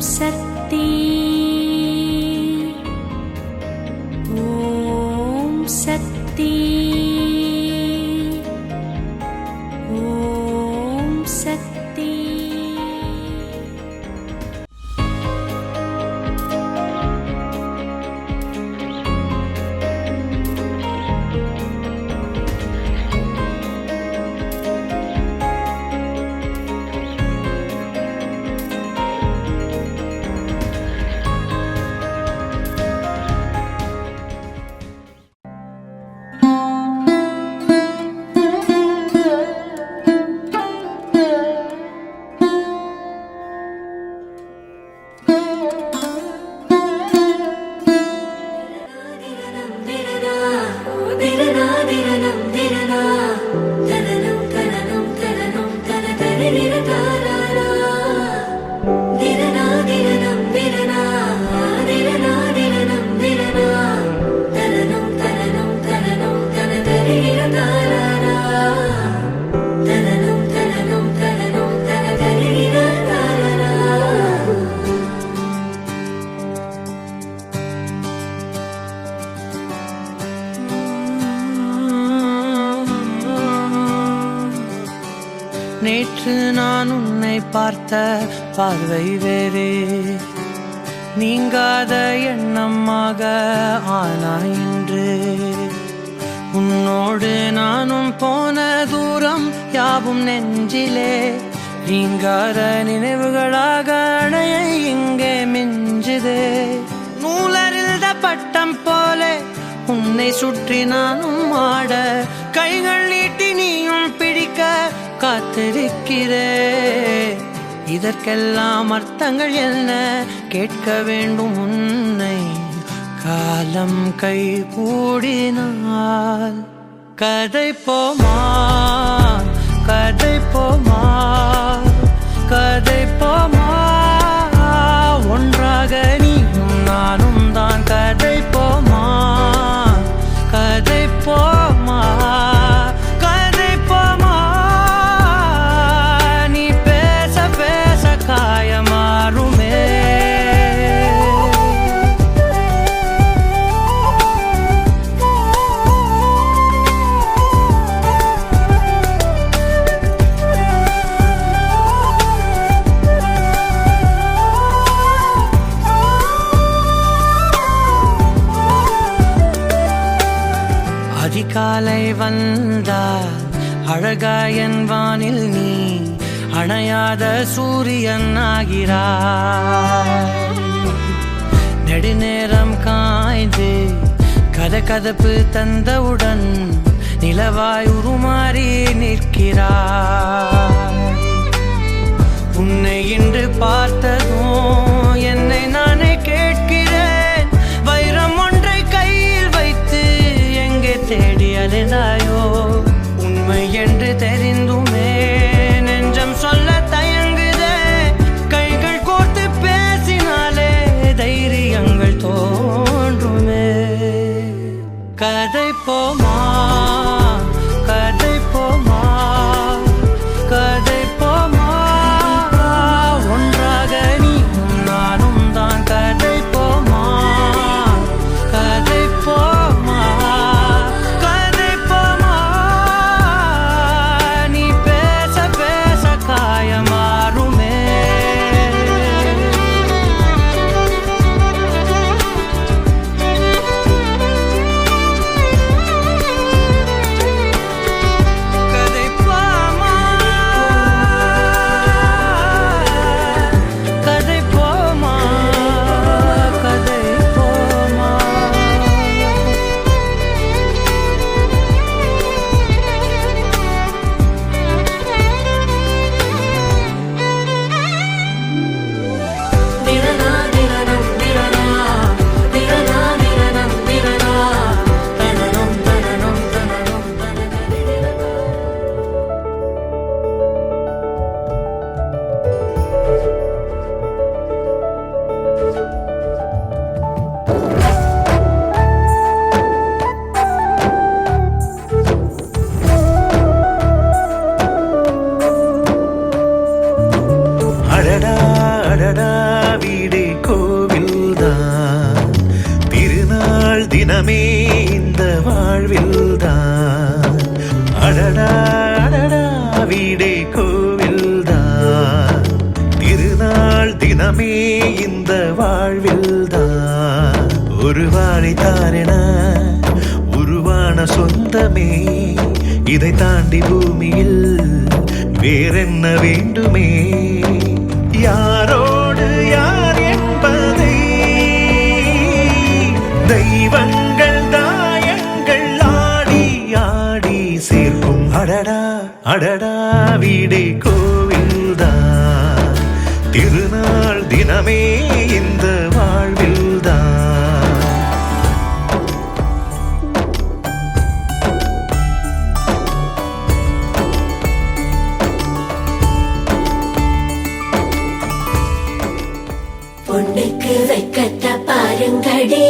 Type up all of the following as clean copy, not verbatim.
சக்தி ஓம் சக்தி ஓம் சக்தி நேற்று நான் உன்னை பார்த்த பார்வை வேறே, நீங்காத எண்ணமாக ஆனாய் இன்று. உன்னோடு நானும் போன தூரம் யாவும் நெஞ்சிலே நீங்காத நினைவுகளாக அணைய இங்கே மிஞ்சுதே. நூலறிந்த பட்டம் போல உன்னை சுற்றி நானும் ஆட, கைகள் நீட்டி நீயும் பிடிக்க காத்திருக்கிறே. இதற்கெல்லாம் அர்த்தங்கள் என்ன கேட்க வேண்டும் உன்னை. காலம் கை கூடினால் கதை போமா, கதை போமா, கதை போமா. ஒன்றாக நீயும் நானும் தான் கதை போமா, கதை போமா, கதை போமா. நீ பேச பேச காயமாறுமே. அதிகாலை வந்தால் அழகாயன் வானில் நீ அணையாத சூரியன் ஆகிறாய். நெடுநேரம் காய்ந்து கதகதப்பு தந்தவுடன் நிலவாய் உருமாறி நிற்கிறாய். உன்னை இன்று பார்த்ததும் என்னை நானே கேட்கிறேன். வைரம் ஒன்றை கையில் வைத்து எங்கே தேடி அலைந்தாயோ. உண்மை என்று தெரிந்துமே நெஞ்சம் சொல்ல தயங்குதே. கைகள் கோர்த்து பேசினாலே தைரியங்கள் தோன்றுமே. கதை போமா, கதை போமா, கதை போமா. ஒன்றாக தினமே இந்த வாழ்வில்தான் ஒரு வாழைத்தாரென உருவான சொந்தமே. இதை தாண்டி பூமியில் வேறென்ன வேண்டுமே? யாரோடு யார் என்பதை தெய்வங்கள் தாயங்கள் ஆடி ஆடி சேர்க்கும். அடடா அடடா வீடே கோவில்தான், திருநாள் தினமே இந்த வாழ்வில்தான். பொண்ணுக்கு வைக்கத்த பாருங்கடி,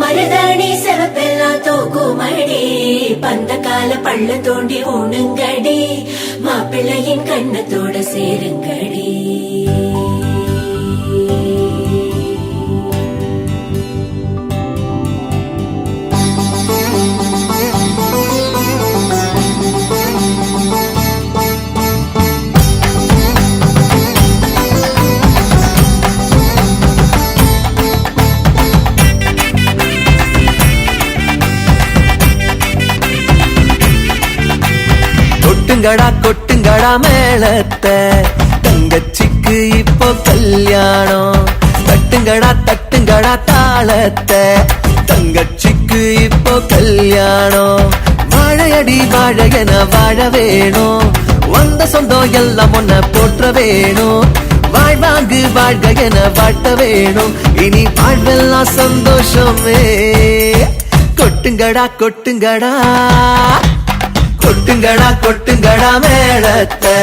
மருதாணி சிவப்பெல்லாம் தோக்குமடி. பந்த கால பள்ள தோண்டி ஊனுங்கடி, மாப்பிள்ளையின் கண்ணத்தோட சேருங்கடி. கொட்டுங்கடா கொட்டுங்கடா மேளத்தை, தங்கச்சிக்கு இப்போ கல்யாணம். தட்டுங்கடா தட்டுங்கடா தாளத்தை, தங்கச்சிக்கு இப்போ கல்யாணம். வாழையடி வாழையன வாழ வேணும், வந்த சொந்தம் எல்லாம் ஒன்ன போற்ற வேணும். வாழ்வாங்கு வாழ்க என வாழ்த்த வேணும், இனி வாழ்வெல்லாம் சந்தோஷமே. கொட்டுங்கடா கொட்டுங்கடா கொட்டுங்கடா கொட்டுங்கடா மேளத்தை,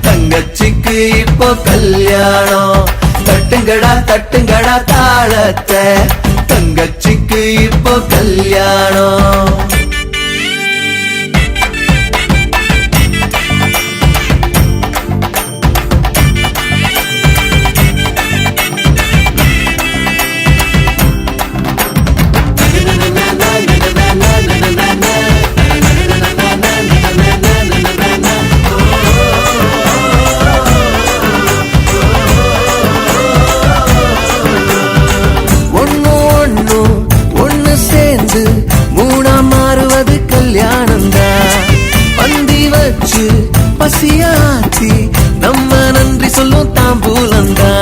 தங்கச்சிக்கு இப்போ கல்யாணம். தட்டுங்கடா தட்டுங்கடா தாளத்தை, தங்கச்சிக்கு இப்போ கல்யாணம். பசியாச்சி நம்ம நன்றி சொல்லும் தாம்பூலந்தா.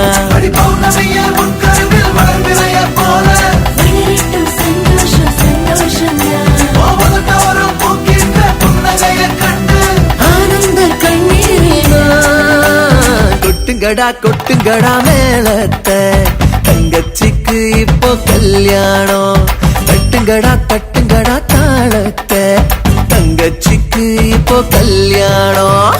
ஆனந்த கண்ணீரினா கொட்டுங்கடா கொட்டுங்கடா மேளத்தை, தங்கச்சிக்கு இப்போ கல்யாணம். தட்டுங்கடா தட்டுங்கடா தாளத்தை, தங்கச்சிக்கு இப்போ கல்யாணம்.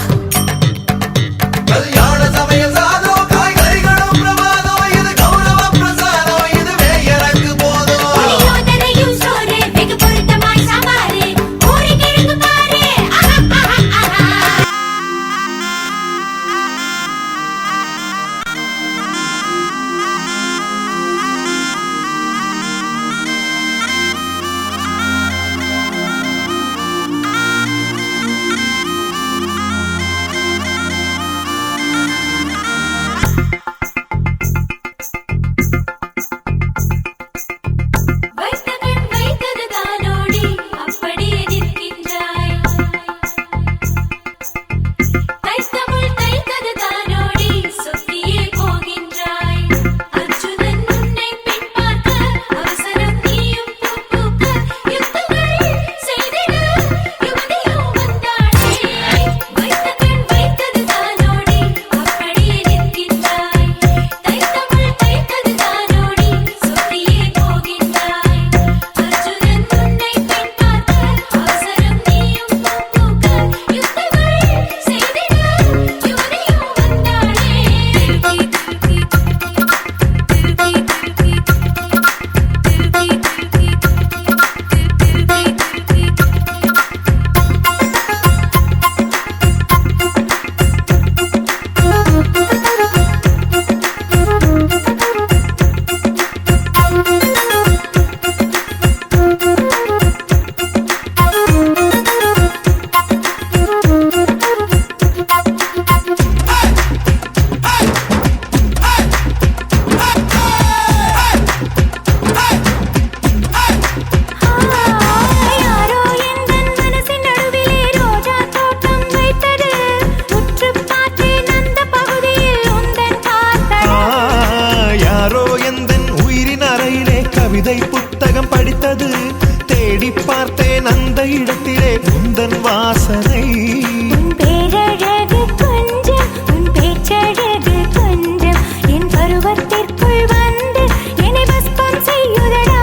கல்யாண சமையல் சாதோ காய்கறிகளும் பிரமாதோ, இது கௌரவ பிரசாதோ, இதுவே எனக்கு போதும். புளியோதரையும் சோறு வெகு பொருத்தமாய் சாம்பாரு, ஊறி கிழங்கு பாரு. வாசனை. உன் பேரழகு கொஞ்சம் உன் பேச்சழகு கொஞ்சம் என் பருவத்திற்குள் வந்து என்னை பஸ்பம் செய்யுதடா.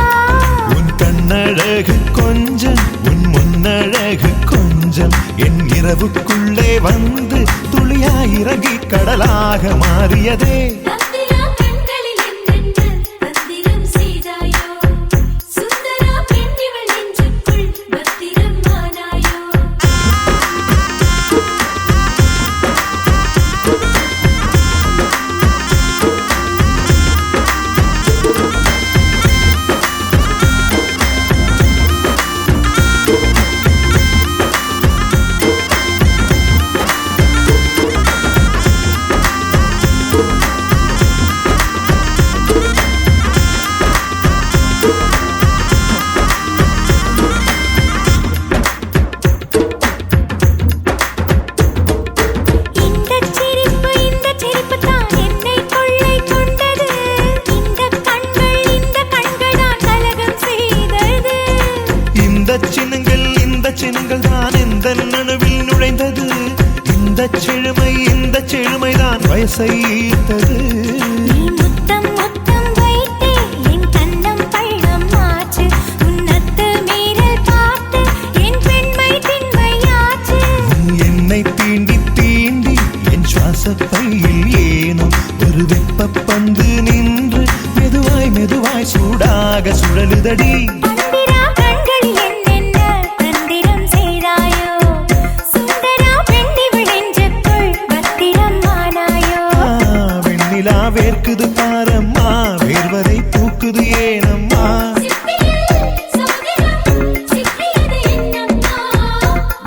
உன் கண்ணழகு கொஞ்சம் உன் முன்னழகு கொஞ்சம் என் இரவுக்குள்ளே வந்து துளியாயிறங்கி கடலாக மாறியதே. தந்திரா கண்களில் என்னென்ன தந்திரம் செய்தாயோ, சுந்தரா பெண்ணிவள் நெஞ்சுக்குள் பத்திரம் ஆனாயோ. இந்த சிரிப்பு தான் என்னை கொள்ளை கொண்டது. இந்த கண்கள் தான் கலகம் செய்தது. இந்த சின்னங்கள் தான் எந்த நனவில் நுழைந்தது. இந்த செழுமை தான் வயசை ஈர்த்தது. நீ முத்தம் வைத்தே என் கண்ணம் பள்ளம் ஆச்சு. உன்னத்து மீறல் பார்த்து என் பெண்மை திண்மையாச்சு. என்னை தீண்டி என் சுவாசப்பையில் ஏனோ ஒரு வெப்பப்பந்து நின்று மெதுவாய் சூடாக சுழலுதடி. தந்திரா கண்களில் என்னென்ன தந்திரம் செய்தாயோ, சுந்தரா பெண்ணிவள் நெஞ்சுக்குள் பத்திரம் ஆனாயோ. வெண்ணிலா வேர்க்குது பாரம்மா, வேர்வரை பூக்குது ஏனம்மா. சிப்பியில் சமுதிரம் சிப்பியது என்னம்மா,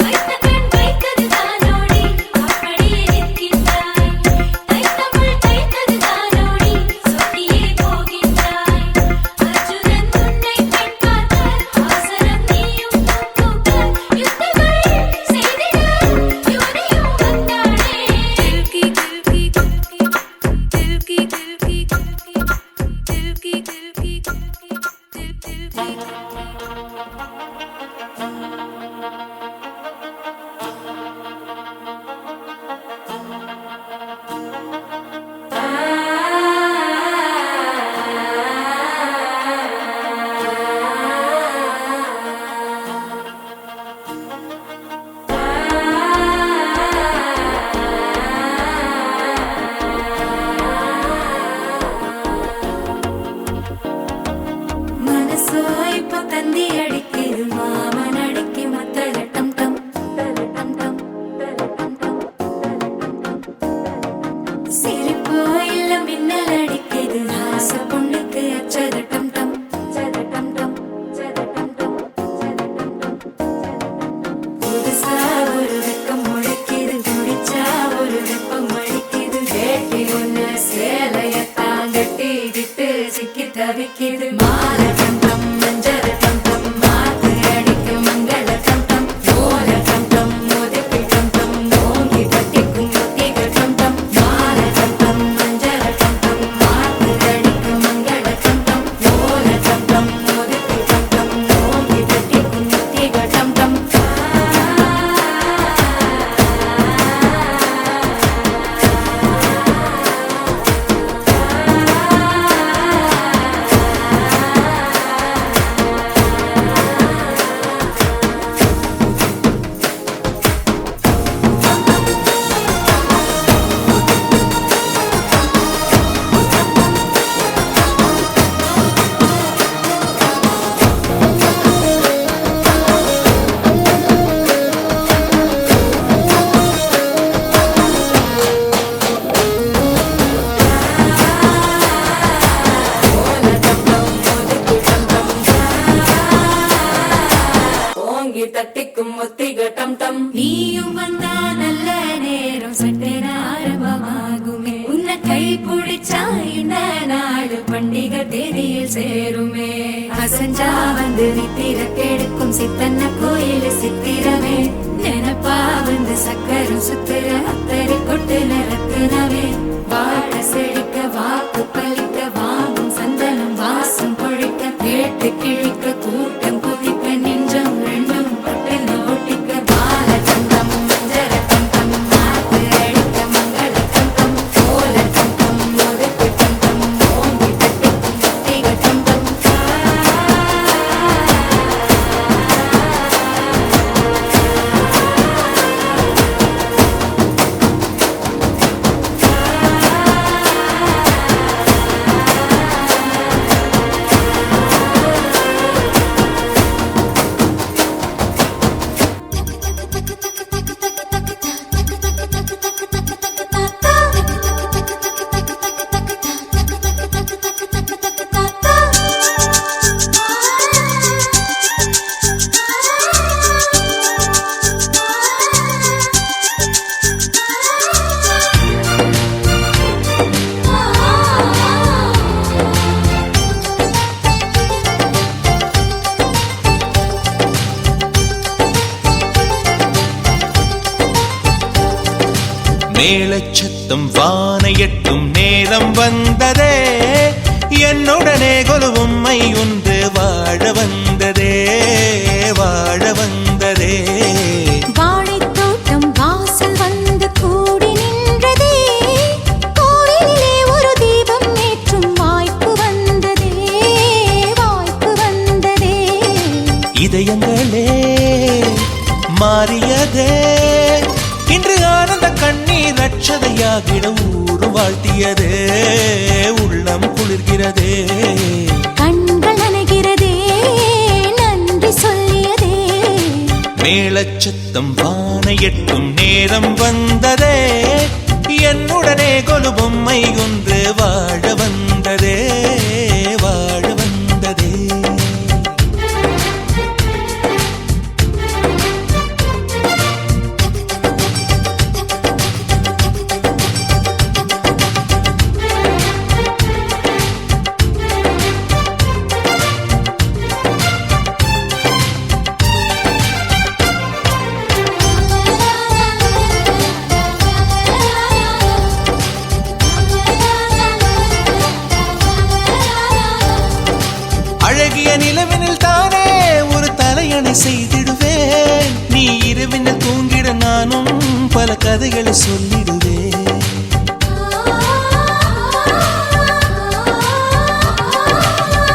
வைத்த கண் வைத்தது தானோடி அப்படியே நிற்கின்றாய். தைத்தமிழ் தைத்தது தானோடி சொல்லியே போகின்றாய். அர்ஜுனன் உன்னை பெண் பார்க்க அவசரம் நீயும் பூக்க யுத்தங்கள் செய்திட யோனியும் வந்தாளே. தில்கி தில்கி தில்கி தில்கி தில்கி தில்கி தில்கி. மனசோ இப்போ தந்தி அடிக்குது, மாமன் அடிக்கு மத்தள டம் டம் டம் டம் டம் டம். சிரிப்போ இல்ல மின்னல் அடிக்குது, ஆச பொண்ணுக்கு அச்சத டம் டம் டம் டம் டம். புதுசா ஒரு வெக்கம் முளைக்குது, குடிச்சா ஒரு வெப்பம் அடிக்குது. வேட்டி ஒண்ணு சேலையத்தான் கட்டிக்கிட்டு சிக்கி தவிக்குது. மாலை டம் டம் மஞ்சள் டம் டம் மாத்து அடிக்கும் மங்கள டம் டம். ஓல டம் டம் ஒதுக்கி டம் டம் ஓங்கி தட்டிக்கும் ஒத்திக டம் டம். மாலை டம் டம் மஞ்சள் டம் டம் மாத்து அடிக்கும் மங்கள டம் டம். ஓல டம் டம் ஒதுக்கி டம் டம் ஓங்கி தட்டிக்கும் ஒத்திக டம் டம். தட்டிக்கும் ஒத்திக டம் டம். நீயும் வந்தா நல்ல நேரம் சட்டென ஆரம்பமாகுமே. உன்னை கை பிடிச்சா இந்த நாடு பண்டிகை தேதியில் சேருமே. அசஞ்சா வந்து நித்திர கெடுக்கும் சித்தன்ன கோயில் சித்திரமே. நினப்பா வந்து சக்கரம் சுத்துற அத்தரை கொட்டு நிறத்துனவே. வாழ செழிக்க வாக்கு பலிக்க வாங்கும் சந்தனம் வாசம் பொழிக்க கேட்டு கிழிக்க கூட்டம் குதிக்க நெஞ்சம் ரெண்டும் பட்டுன்னு ஒட்டிக்க. பால மேளச்சத்தம் வானை எட்டும் நேரம் வந்ததே என்னுடனே கொலுவும்மை ஒன்று வாழ வந்ததே வாழ வந்ததே வாழைத்தோட்டம் வாசல் வந்து கூடி நின்றதே கோவிலிலே ஒரு தீபம் ஏற்றும் வாய்ப்பு வந்ததே வாய்ப்பு வந்ததே இதயங்களே மாறியதே இன்று ஆனந்த கண்ணீர் ரட்சதையாகிட ஊரு வாழ்த்தியதே உள்ளம் குளிர்கிறதே கண்கள் நனைகிறதே நன்றி சொல்லியதே மேளச்சத்தம் வானை எட்டும் நேரம் வந்ததே என்னுடனே கொலுபொம்மை ஒன்று வாழ வந்ததே வாழ வந்ததே அழகிய நிலவினில் தானே ஒரு தலையணை செய்திடுவேன் நீ இரவினில் தூங்கிட நானும் பல கதைகளை சொல்லிடுவேன்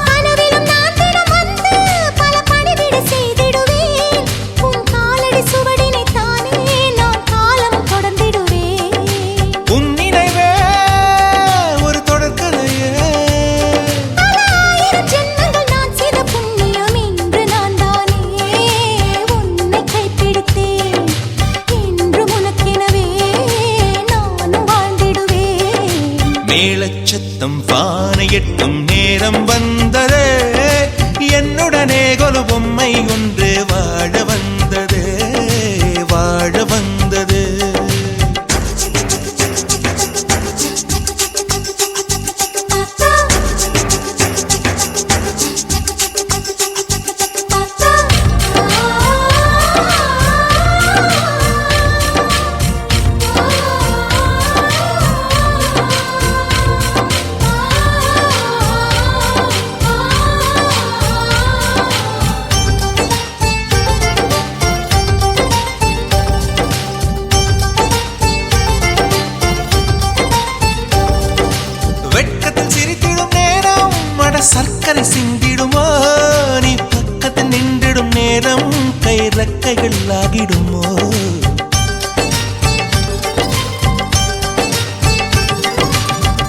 கனவிலும் நான் தினம் வந்து பல பணிவிடை செய்திடுவேன் உன் காலடி சுவடினை தானே நான் காலம் தொடர்ந்திடுவேன் உன் நினைவே ஒரு தொடர்கதையே பல ஆயிரம் ஜென்மங்கள் நான் செய்த புண்ணியம் இன்று நான் தானே உன்னை கைப்பிடித்தேன் என்றும் உனக்கெனவே நானும் வாழ்ந்திடுவேன் மேளச்சத்தம் வானை எட்டும் நேரம் வந்ததே என்னுடனே கொலுபொம்மை ஒன்று வாழ வந்ததே வாழ வந்ததே வெட்கத்தில் சிரித்திடும் நேரம் மட சர்க்கரை சிந்திடுமோ நீ பக்கத்தில் நின்றிடும் நேரம் கை ரெக்கைகள் ஆகிடுமோ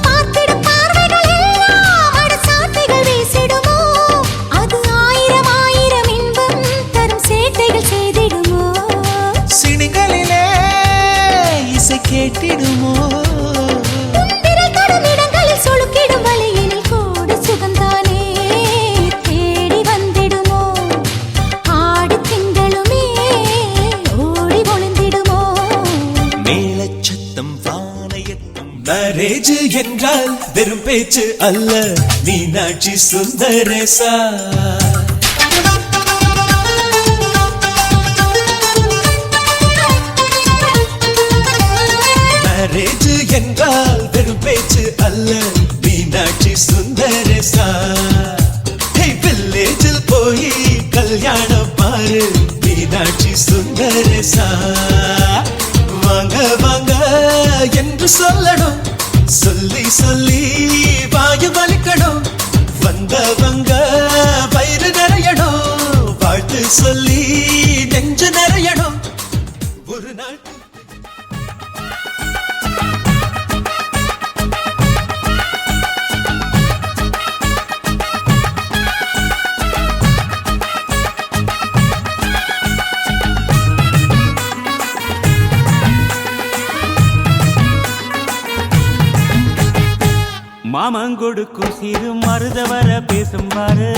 பார்த்திடும் பார்வைகள் எல்லாம் அடசாட்டைகள் வீசிடுமோ அது ஆயிரம் ஆயிரம் இன்பம் தரும் சேட்டைகள் செய்திடுமோ சினிகளிலே இசை கேட்டிடுமோ விரல் தொடும் இடங்களில் சுளுக்கிடும் வழியினில் கோடு சுகந்தானே தேடி வந்திடுமோ ஆடி திங்களுமே ஓடி ஒளிந்திடுமோ மேளச்சத்தம் வானை எட்டும் மேரேஜ் என்றால் வெறும் பேச்சு அல்ல மீனாட்சி சுந்தரேசா மேரேஜ் என்றால் வெறும் பேச்சு அல்ல மீனாட்சி சுந்தரேசா வில்லேஜில் போய் கல்யாணம் பாரு மீனாட்சி சுந்தரேசா வாங்க வாங்க என்று சொல்லணும் சொல்லி சொல்லி வாயு வலிக்கணும் வந்தவங்க வயிறு நிறையணும் வாழ்த்து சொல்லி நெஞ்சு நிறையணும் ஒரு நாள் மாமங்கொடுக்கும் சிறு மருதவர பேசும் பாரு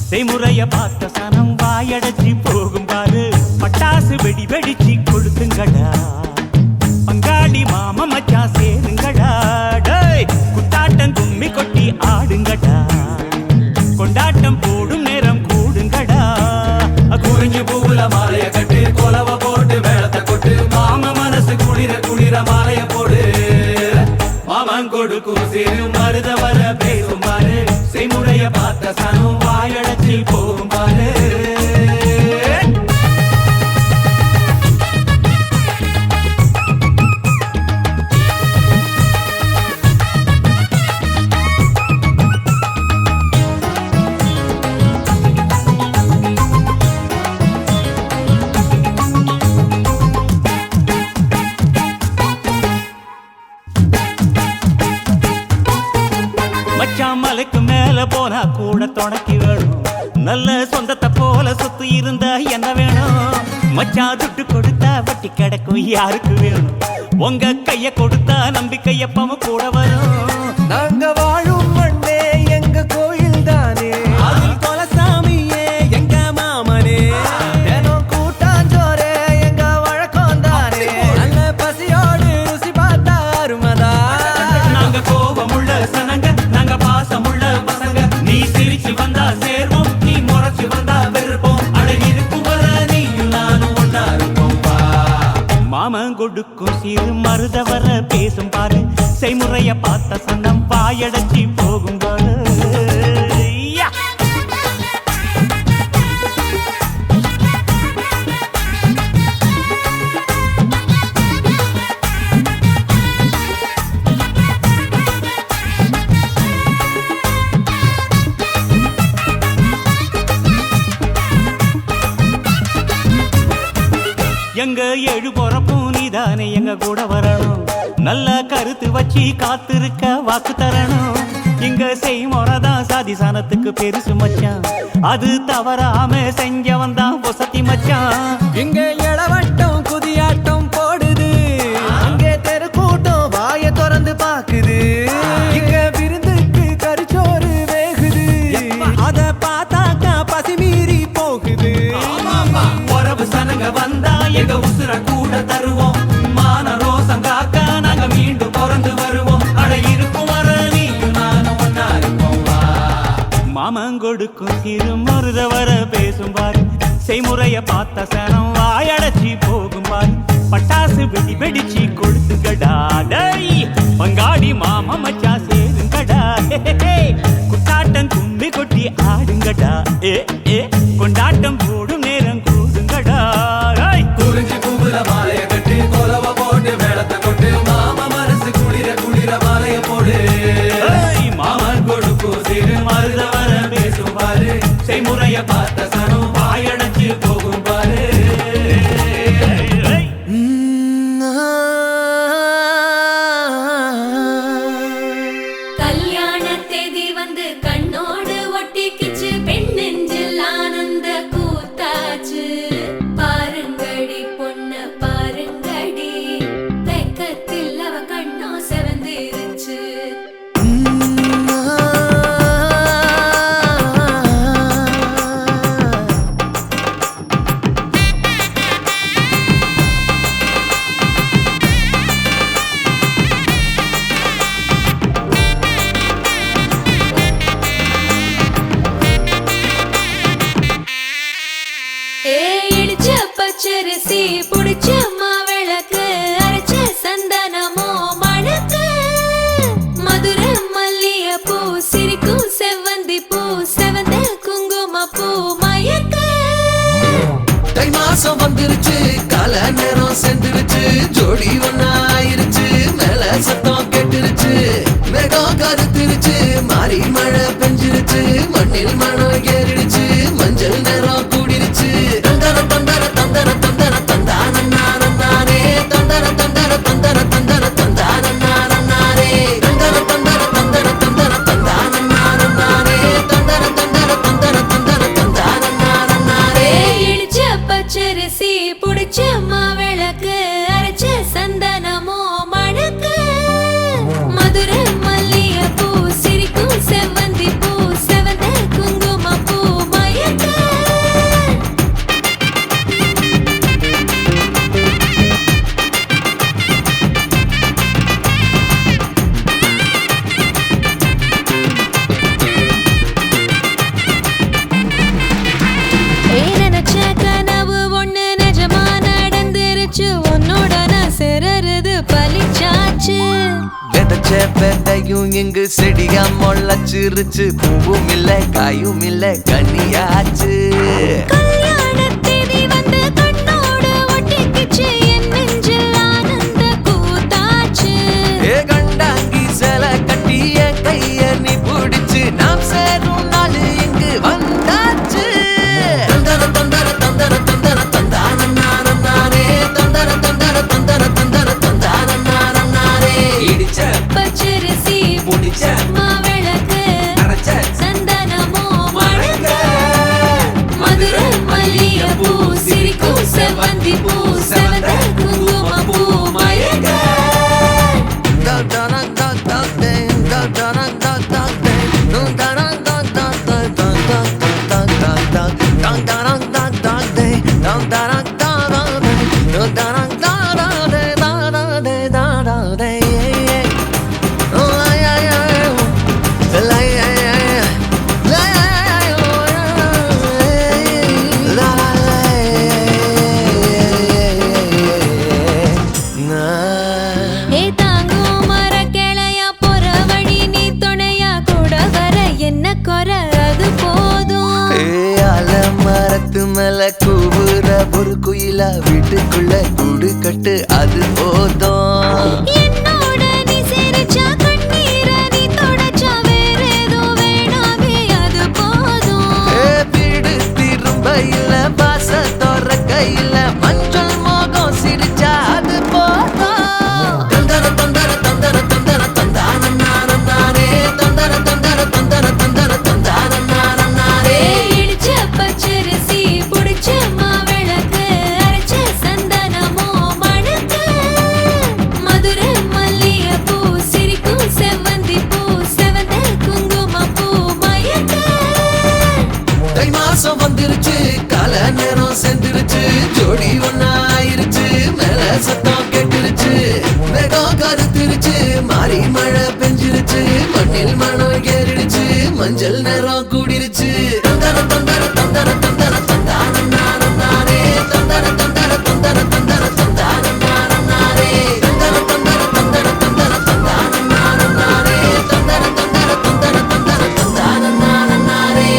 செய்முறைய பார்த்த சனம் வாயடைச்சி போகும் பாரு பட்டாசு வெடி வெடிச்சு கொளுத்துங்கடா பங்காளி மாம மச்சான் சேருங்கடா டேய் குத்தாட்டம் கும்மி கொட்டி ஆடுங்கடா கொண்டாட்டம் போடும் நேரம் கூடுங்கடா குறிஞ்சி பூவுல மாலைய கட்டு கொலவ போட்டு வேளத்தை கொட்டு மாம மனசு மாமன் கொடுக்கும் சிறு மருத வர பேசும் பாரு செய்முறைய பார்த்த சனம் வாயடைச்சு போகும் பாரு மச்சான் மலைக்கு மேல போனா கூட துணைக்கு வேணும் நல்ல சொந்தத்தை போல சொத்து இருந்தா என்ன வேணும் மச்சான் துட்டு கொடுத்தா வட்டி கிடக்கும் யாருக்கு வேணும் உங்க கைய கொடுத்தா நம்பிக்கை எப்பவும் கூட வரும் நாங்க வாழும் மண்ணே எங்க கோயில் தானே அதில் கொலசாமியே எங்க மாமனே தினம் கூட்டாஞ்சோரே எங்க வழக்கம் தானே நல்ல பசியோடு ருசி பார்த்தா அருமதா நாங்க கோபமுள்ள சனங்க நாங்க பாசமுள்ள பசங்க நீ சிரிச்சு வந்தா சேர்வோம் நீ முறைச்சு வந்தா வெறுப்போம் அழகிருக்கும் வர நீயும் நானும் ஒன்னா இருப்போம் வா. மாமன் கொடுக்கும் சிறு மருத வர பேசும் பாரு செய்முறைய பார்த்த சன்னம் வாயடைச்சி போகும் பாரு யா. எங்க ஏழு பொறப்பும் நீதானே எங்க கூட வரணும் நல்ல கருத்து வச்சு காத்திருக்க வாக்கு தரணும் இங்க செய்முறைதான் சாதிசானத்துக்கு பெருசு மச்சான் அது தவறாம செஞ்சவன் தான் பொசத்தி மச்சான் இங்க இளவட்டம் குதியாட்டம் போடுது அங்கே தெருக்கூட்டம் வாய திறந்து பாக்குது இங்க விருந்துக்கு கரிச்சோறு வேகுது அத பார்த்தாக்கா பசி மீறி போகுது உறவு சனங்க வந்தா எங்க உசுர கூட தருவோம் மான ரோசம் காக்க நாங்க மீண்டும் பிறந்து வருவோம் அட இருக்கும் வர நீயும் நானும் ஒன்னா இருப்போம் வா. மாமன் கொடுக்கும் சிறு மருத வர பேசும் பாரு செய்முறைய பார்த்த சனம் வாயடைச்சி போகும் பாரு பட்டாசு வெடி வெடிச்சு கொடுத்துங்கடா டேய் பங்காடி மாமா மச்சா சேருங்கடா குட்டாட்டம் கும்பி கொட்டி ஆடுங்கடா ஏ ஏ கொண்டாட்டம் போடும் நேரம் கூடுங்கடா குறிஞ்சி பூவுல மாலைய கட்டி கொலவ போட்டு வேளத்தை கொட்டு மாமா மனசு குளிர குளிர மாலைய போடு மாமன் கொடுக்கும் சிறு மருத வர பேசும் பாரு செய்முறைய பார்த்த சனம் வாயடைச்சு போகும் பாரு கல்யாண தேதி வந்து கண்ணோடு ஒட்டிக்கிச்சு பெண் நெஞ்சில் ஆனந்த கூத்தாச்சு பாருங்கடி பொண்ண பாருங்கடி வெக்கத்தில் அவ கண்ணோ செவந்திருச்சு இடிச்ச பச்சரிசி புடிச்ச மாவிளக்கு அரைச்ச சந்தனமோ மணக்கு மதுர மல்லிய பூ சிரிக்கும் செவ்வந்தி பூ செவந்த குங்கும பூ மயக்க தை மாசம் வந்துருச்சு கால நேரம் சென்றுருச்சு ஜோடி ஒன்னாயிருச்சு மேல சத்தம் கேட்டுருச்சு மேகம் கருத்துருச்சு மாறி மழை பெஞ்சிருச்சு மண்ணில் மனம் ஏறிடுச்சு மஞ்சள் நேரம் கூடிருச்சு தந்தர தந்தர தந்தர தந்தர தந்தானே தந்தர தந்தர தந்தர தந்தர தந்தானே தந்தர தந்தர தந்தர தந்தர தந்தானே தந்தர தந்தர தந்தர தந்தர தந்தானே இடிச்ச பச்சரிசி புடிச்ச மாவிளக்கு அரைச்ச சந்தனம் விதையும் இங்கு செடியா முளைச்சிருச்சு. பூவும் இல்ல காயும் இல்ல கனியாச்சு. கல்யாண தேதி வந்து கண்ணோடு ஒட்டிக்கிச்சு, என் நெஞ்சில் ஆனந்த கூத்தாச்சு. ஏ கண்டாங்கி சில கட்டி என் கைய நீ பிடிச்சு, நாம் சேரும் நாள் இங்கு வந்தாச்சு. தந்தர தந்தர தந்தர தந்தர தந்தான நானே, தந்தர தந்தர தந்தர தந்தர தந்தான நானே. இடிச்ச பச்சரிசி முடிச்ச மாவிளக்கு அரைச்ச சந்தனமோ மணக்க மதுரை மல்லிகைப்பூ சிரிக்கும் செவ்வந்தி பூ செவந்த குங்குமப்பூ மயக்க ஏ தாங்கும் மரக்கிளையா போற வழி நீ துணையா கூட வர என்ன குறை அது போதும். மரத்து மேல கூவுற ஒரு குயிலா வீட்டுக்குள்ள கூடு கட்டு அது போதும். என்னோட நீ சிரிச்சா கண்ணீர நீ தொடச்சா வேற ஏதோ வேணாமே அது போதும். வீடு திரும்ப இல்ல பாச தோற கையில மஞ்சள் மோகம் சிரிச்சா அது போதும். தந்தர தந்தர தந்தர தந்தர தந்தான நானே, தந்தர தந்தர தந்தர தந்தர தந்தான நானே. இடிச்ச பச்சரிசி புடிச்ச மாவிளக்கு அரைச்ச சந்தனமோ மணக்க மதுரை மல்லிகைப்பூ சிரிக்கும் செவ்வந்தி பூ செவந்த குங்குமப்பூ மயக்க தை மாசம் வந்துருச்சு, கால நேரம் சென்றுருச்சு, ஜோடி ஒன்னா ஆயிருச்சு, மேல சத்தம் கேட்டுருச்சு, மேகம் கருத்துருச்சு, மாறி மழை பெஞ்சிருச்சு, மண்ணில் மனம் ஏறிடுச்சு, மஞ்சள் நேரம் கூடிருச்சு. தந்தர தந்தர தந்தர தந்தர தந்தான நானே, தந்தர தந்தர தந்தர தந்தர தந்தான நானே, தந்தர தந்தர தந்தர தந்தர தந்தான நானே, தந்தர தந்தர தந்தர தந்தர தந்தான நானே.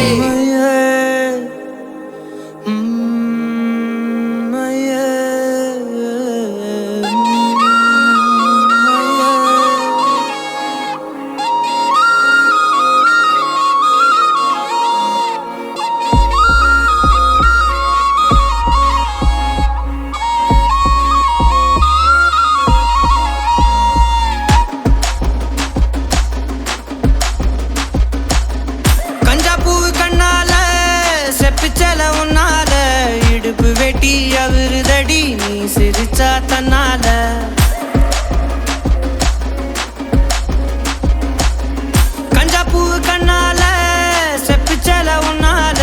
கஞ்சாப்பூ கண்ணால செப்பிச்சல உன்னால இடுப்பு வெட்டி அவருதடி நீ சிரிச்சா தன்னால. கஞ்சாப்பூ கண்ணால செப்பிச்சல உன்னால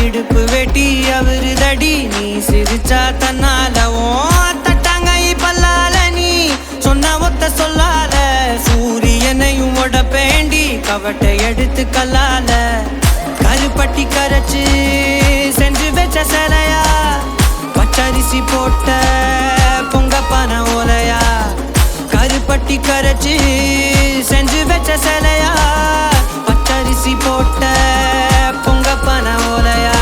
இடுப்பு வெட்டி அவருதடி நீ சிரிச்சா தன்னால. ஓ தட்டாங்கை பல்லால நீ சொன்ன ஒத்த சொல்லால சூரியனையும் உடப்பேண்டி கவட்டை எடுத்து கல்லால. கருப்பட்டி கரைச்சு செஞ்சு வச்ச சிலையா, பச்சரிசி போட்ட பொங்கப்பான ஓலையா. கருப்பட்டி கரைச்சு செஞ்சு வச்ச சிலையா, பச்சரிசி போட்ட பொங்கப்பான ஓலையா.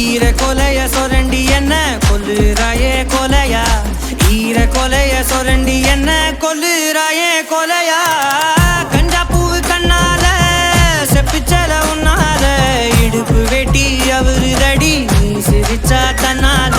ஈர கொலைய சொரண்டி என்ன கொல்லுறாயே கொலையா, ஈர கொலைய சொரண்டி என்ன கொல்லுறாயே கொலையா. கஞ்சாப்பூ கண்ணால செப்பிச்சல உன்னால இடுப்பு வெட்டி அவருதடி நீ சிரிச்சா தன்னால.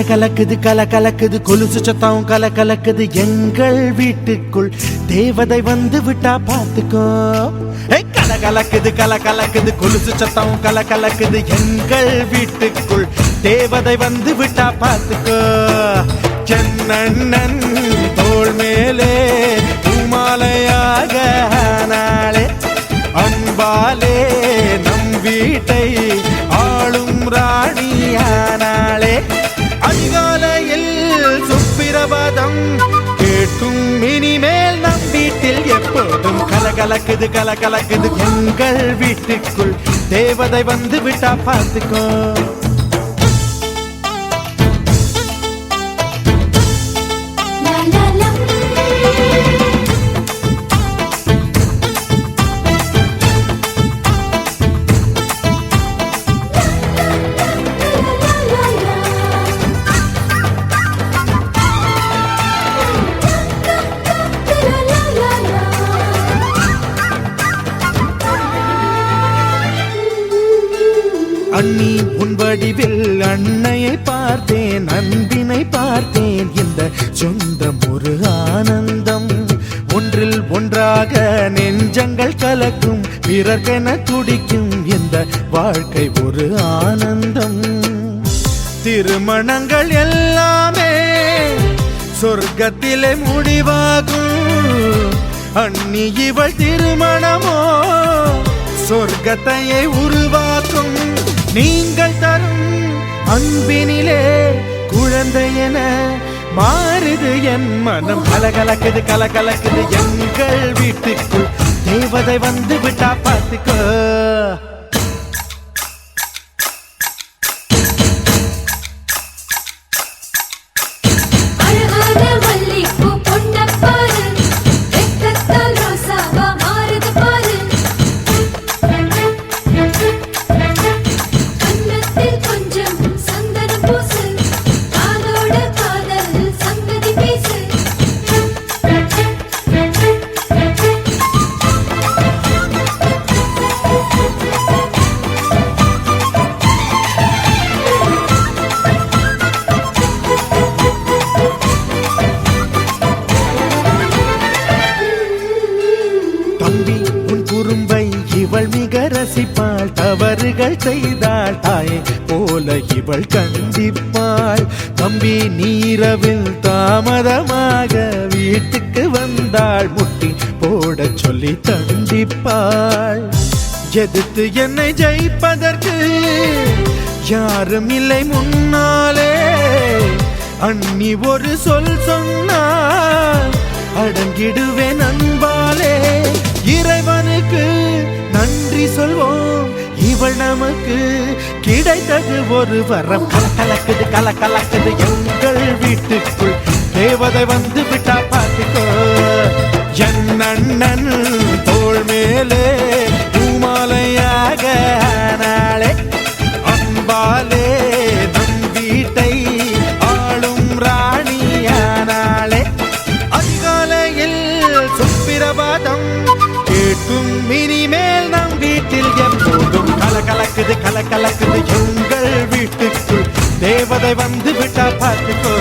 கலக்குது கலக்குது கொலுசு சத்தம் கலக்குது எங்கள் வீட்டுக்குள் தேவதை வந்து விட்டா பார்த்துக்கோ. கலக்குது கொலுசு சத்தம் கலக்குது எங்கள் வீட்டுக்குள் தேவதை வந்து விட்டா பார்த்துக்கோ. சென்னண்ணன் தோள் மேலே பூமாலையாக நாளே அன்பாலே நம் வீட்டை ஆளும் ராணியானாளே. அதிகாலையில் சுப்பிரபாதம் கேட்டும் இனிமேல் நம் வீட்டில் எப்போதும் கலக்குது எங்கள் வீட்டுக்குள் தேவதை வந்து விட்டா பார்த்துக்கோ. அண்ணி உன் வடிவில் அன்னையை பார்த்தேன் அன்பினை பார்த்தேன் இந்த சொந்தம் ஒரு ஆனந்தம். ஒன்றில் ஒன்றாக நெஞ்சங்கள் கலக்கும் பிறர்க்கென துடிக்கும் இந்த வாழ்க்கை ஒரு ஆனந்தம். திருமணங்கள் எல்லாமே சொர்க்கத்திலே முடிவாகும். அண்ணி இவள் திருமணமோ சொர்க்கத்தையே உருவாக்கும். நீங்கள் தரும் அன்பினிலே குழந்தை என மாறுது என் மனம். கலக்குது எங்கள் வீட்டுக்குள் தேவதை வந்து விட்டா பார்த்துக்கோ. இவள் மிக ரசிப்பாள் தவறுகள் செய்தாள் தாயை போல இவள் கண்டிப்பாள். தம்பி நீரவில் தாமதமாக வீட்டுக்கு வந்தாள் முட்டி போட சொல்லி தண்டிப்பாள். எதிர்த்து என்னை ஜெயிப்பதற்கு யாரும் இல்லை முன்னாலே. அண்ணி ஒரு சொல் சொன்னால் அடங்கிடுவேன் அன்பாலே. இறைவனுக்கு நன்றி சொல்வோம் இவள் நமக்கு கிடைத்தது ஒரு வரம். கலக்குது எங்கள் வீட்டுக்குள் தேவதை வந்து விட்டா பார்த்துக்கோ. என் அண்ணன் தோள் மேலே பூமாலையாக நாளே அன்பாலே நம் வீட்டை ஆளும் ராணியானாளே. அதிகாலையில் சுப்பிரபாதம் கேட்கும் இனிமேல் நம் வீட்டில் எப்போதும் கலக்குது எங்கள் வீட்டுக்குள் தேவதை வந்து விட்டா பார்த்துக்கோ.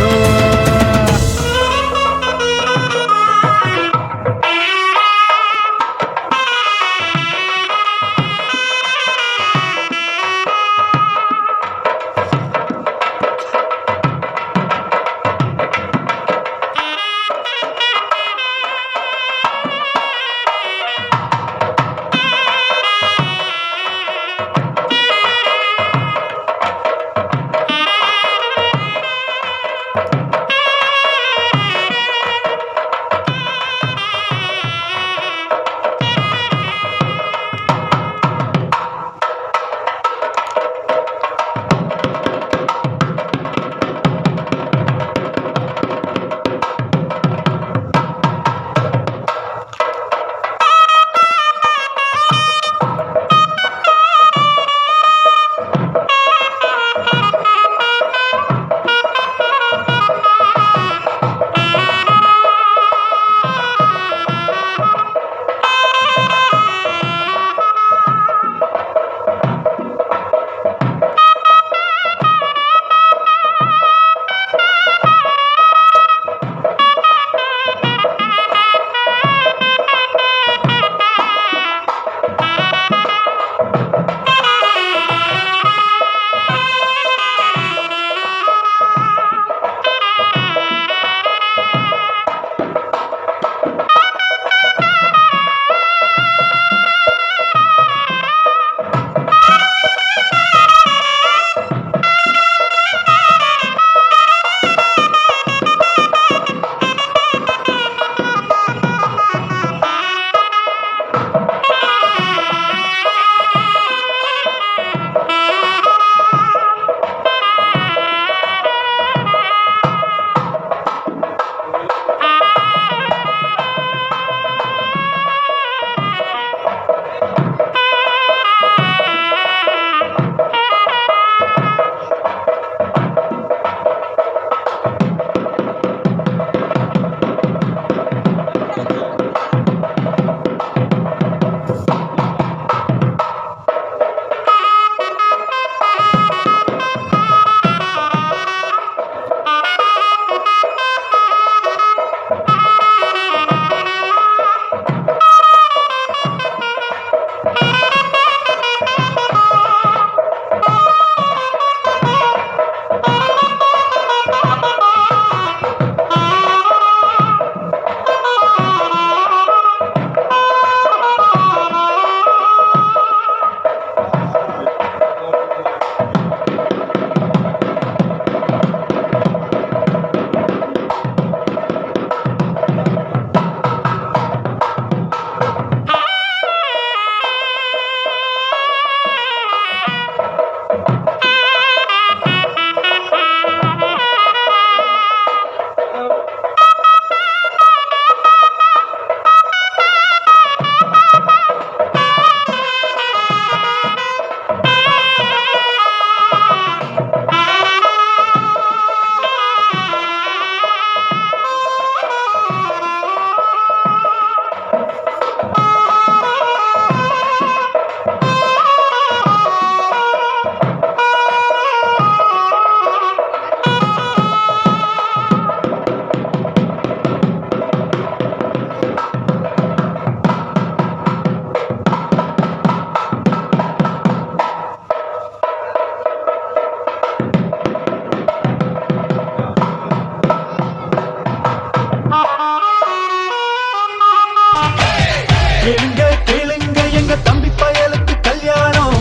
கேளுங்க கேளுங்க எங்க தம்பி பயலுக்கு கல்யாணம்,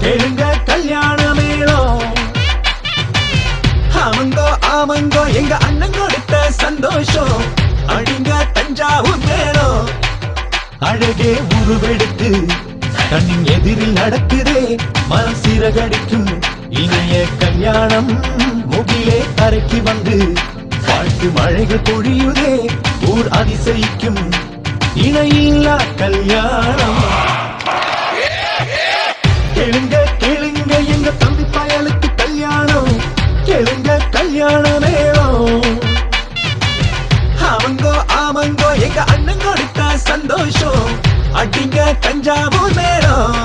கேளுங்க கல்யாண மேளம். ஆமங்கோ ஆமங்கோ எங்க அண்ணன் கொடுத்த சந்தோஷம், அடிங்க தஞ்சாவூர் மேளம். அழகே உருவெடுத்து கண்ணின் எதிரில் நடக்குதே, மனம் சிறகடிக்கும் இனிய கல்யாணம். முகிலே கரைக்கு வந்து வாழ்த்து மழைகள் பொழியுதே, ஊர் அதிசயிக்கும் இணையில்லா கல்யாணம். கேளுங்க கேளுங்க எங்க தம்பி பயலுக்கு கல்யாணம், கேளுங்க கல்யாண மேளம். ஆமங்கோ ஆமங்கோ எங்க அண்ணன் கொடுத்த சந்தோஷம், அடிங்க தஞ்சாவூர் மேளம்.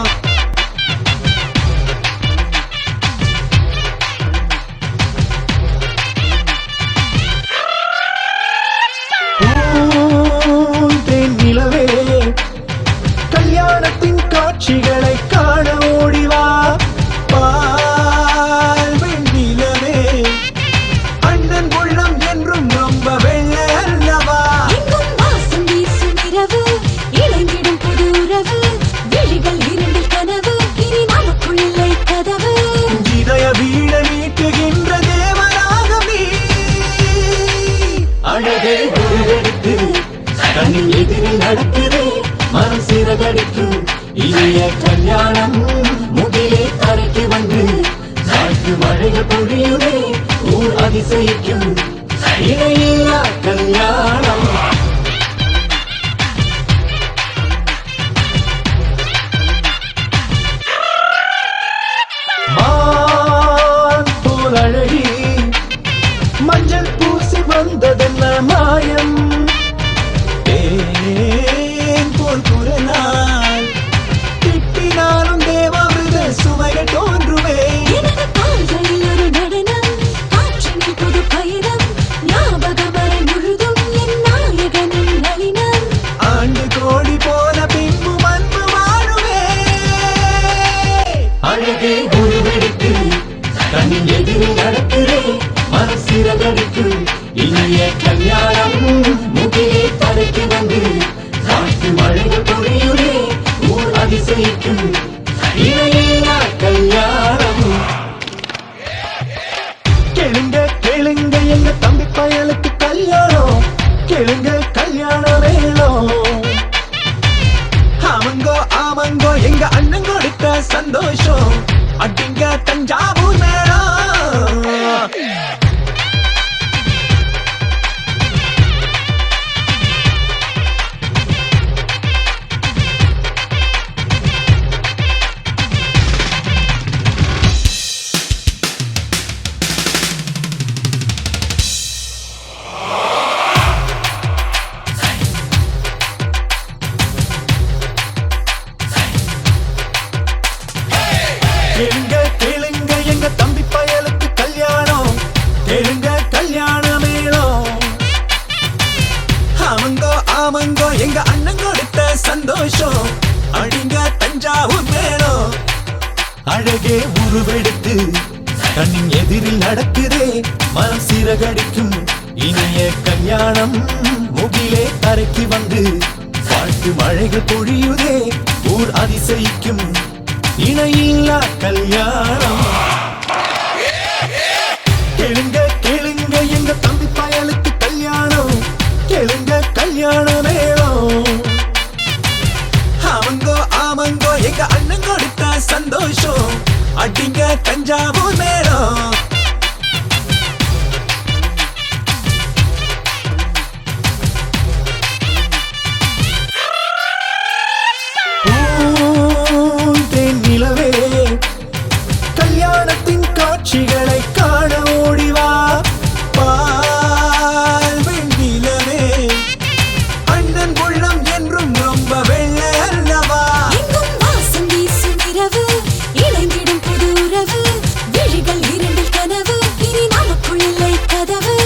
நிலவே கல்யாணத்தின் காட்சிகளை காண ஓடிவா, பால் வெண்ணிலவே அண்ணன் உள்ளம் என்றும் ரொம்ப வெள்ளை அல்லவா. எங்கும் வாசம் வீசும் இரவு, இணைந்திடும் புது உறவு, விழிகள் இரண்டில் கனவு, இனி நமக்குள் இல்லை கதவு. இதய வீட நீட்டுகின்ற தேவராகம் நீ, அழகே உருவெடுத்து கண்ணின் எதிரில் நடக்குதே, மனம் சிறகடிக்கும் இனிய கல்யாணம். முகிலே கரைக்கு வந்து காற்று மழைகள் பொழியுதே, ஊர் அதிசயிக்கும் இணையில்லா கல்யாணம். மான் போல் அழகி மஞ்சள் பூசி வந்ததென்ன மாயம், தேன் போல் குரலால் திட்டினாலும் தேவாமிர்த சுவைகள் தோன்றுமே. எனது கால்களில் ஒரு நடனம், காற்றினில் புது பயணம், ஞாபகம் வரை முழுதும் என் நாயகனின் நளினம். ஆண்டு கோடி போன பின்பு அன்பு வாழுமே. அழகே உருவெடுத்து கண்ணின் எதிரில் நடக்குதே, மனம் சிறகடிக்கும் இனிய கல்யாணம். முகிலே தரைக்கு வந்து காற்று மழைகள் பொழியுதே, ஊர் அதிசயிக்கும் இணையில்லா கல்யாணம். கேளுங்க கேளுங்க எங்க தம்பி பயலுக்கு கல்யாணம், கேளுங்க கல்யாண மேளம். ஆமங்கோ ஆமங்கோ எங்க அண்ணன் கொடுத்த சந்தோஷம், அடிங்க தஞ்சாவூர் மேளம். கேளுங்க கேளுங்க எங்க தம்பி பயலுக்கு கல்யாணம், கேளுங்க கல்யாண மேளம். ஆமங்கோ ஆமங்கோ எங்க அண்ணன் கொடுத்த சந்தோஷம், அடிங்க தஞ்சாவூர் மேளம். அழகே உருவெடுத்து கண்ணின் எதிரில் நடக்குதே, மனம் சிறகடிக்கும் இனிய கல்யாணம். முகிலே கரைக்கு வந்து வாழ்த்து மழைகள் பொழியுதே, ஊர் அதிசயிக்கும் இணையில்லா கல்யாணம். கேளுங்க கேளுங்க எங்க தம்பி பயலுக்கு கல்யாணம், கேளுங்க கல்யாண மேளம். ஆமங்கோ ஆமங்கோ எங்க அண்ணன் கொடுத்த சந்தோஷம், அடிங்க தஞ்சாவூர் மேளம். நிலவே கல்யாணத்தின் காட்சிகளை காண ஓடிவா, பால் வெண்ணிலவே அண்ணன் உள்ளம் என்றும் ரொம்ப வெள்ளை அல்லவா. எங்கும் வாசம் வீசும் இரவு, இணைந்திடும் புது உறவு, விழிகள் இரண்டில் கனவு, இனி நமக்குள் இல்லை கதவு.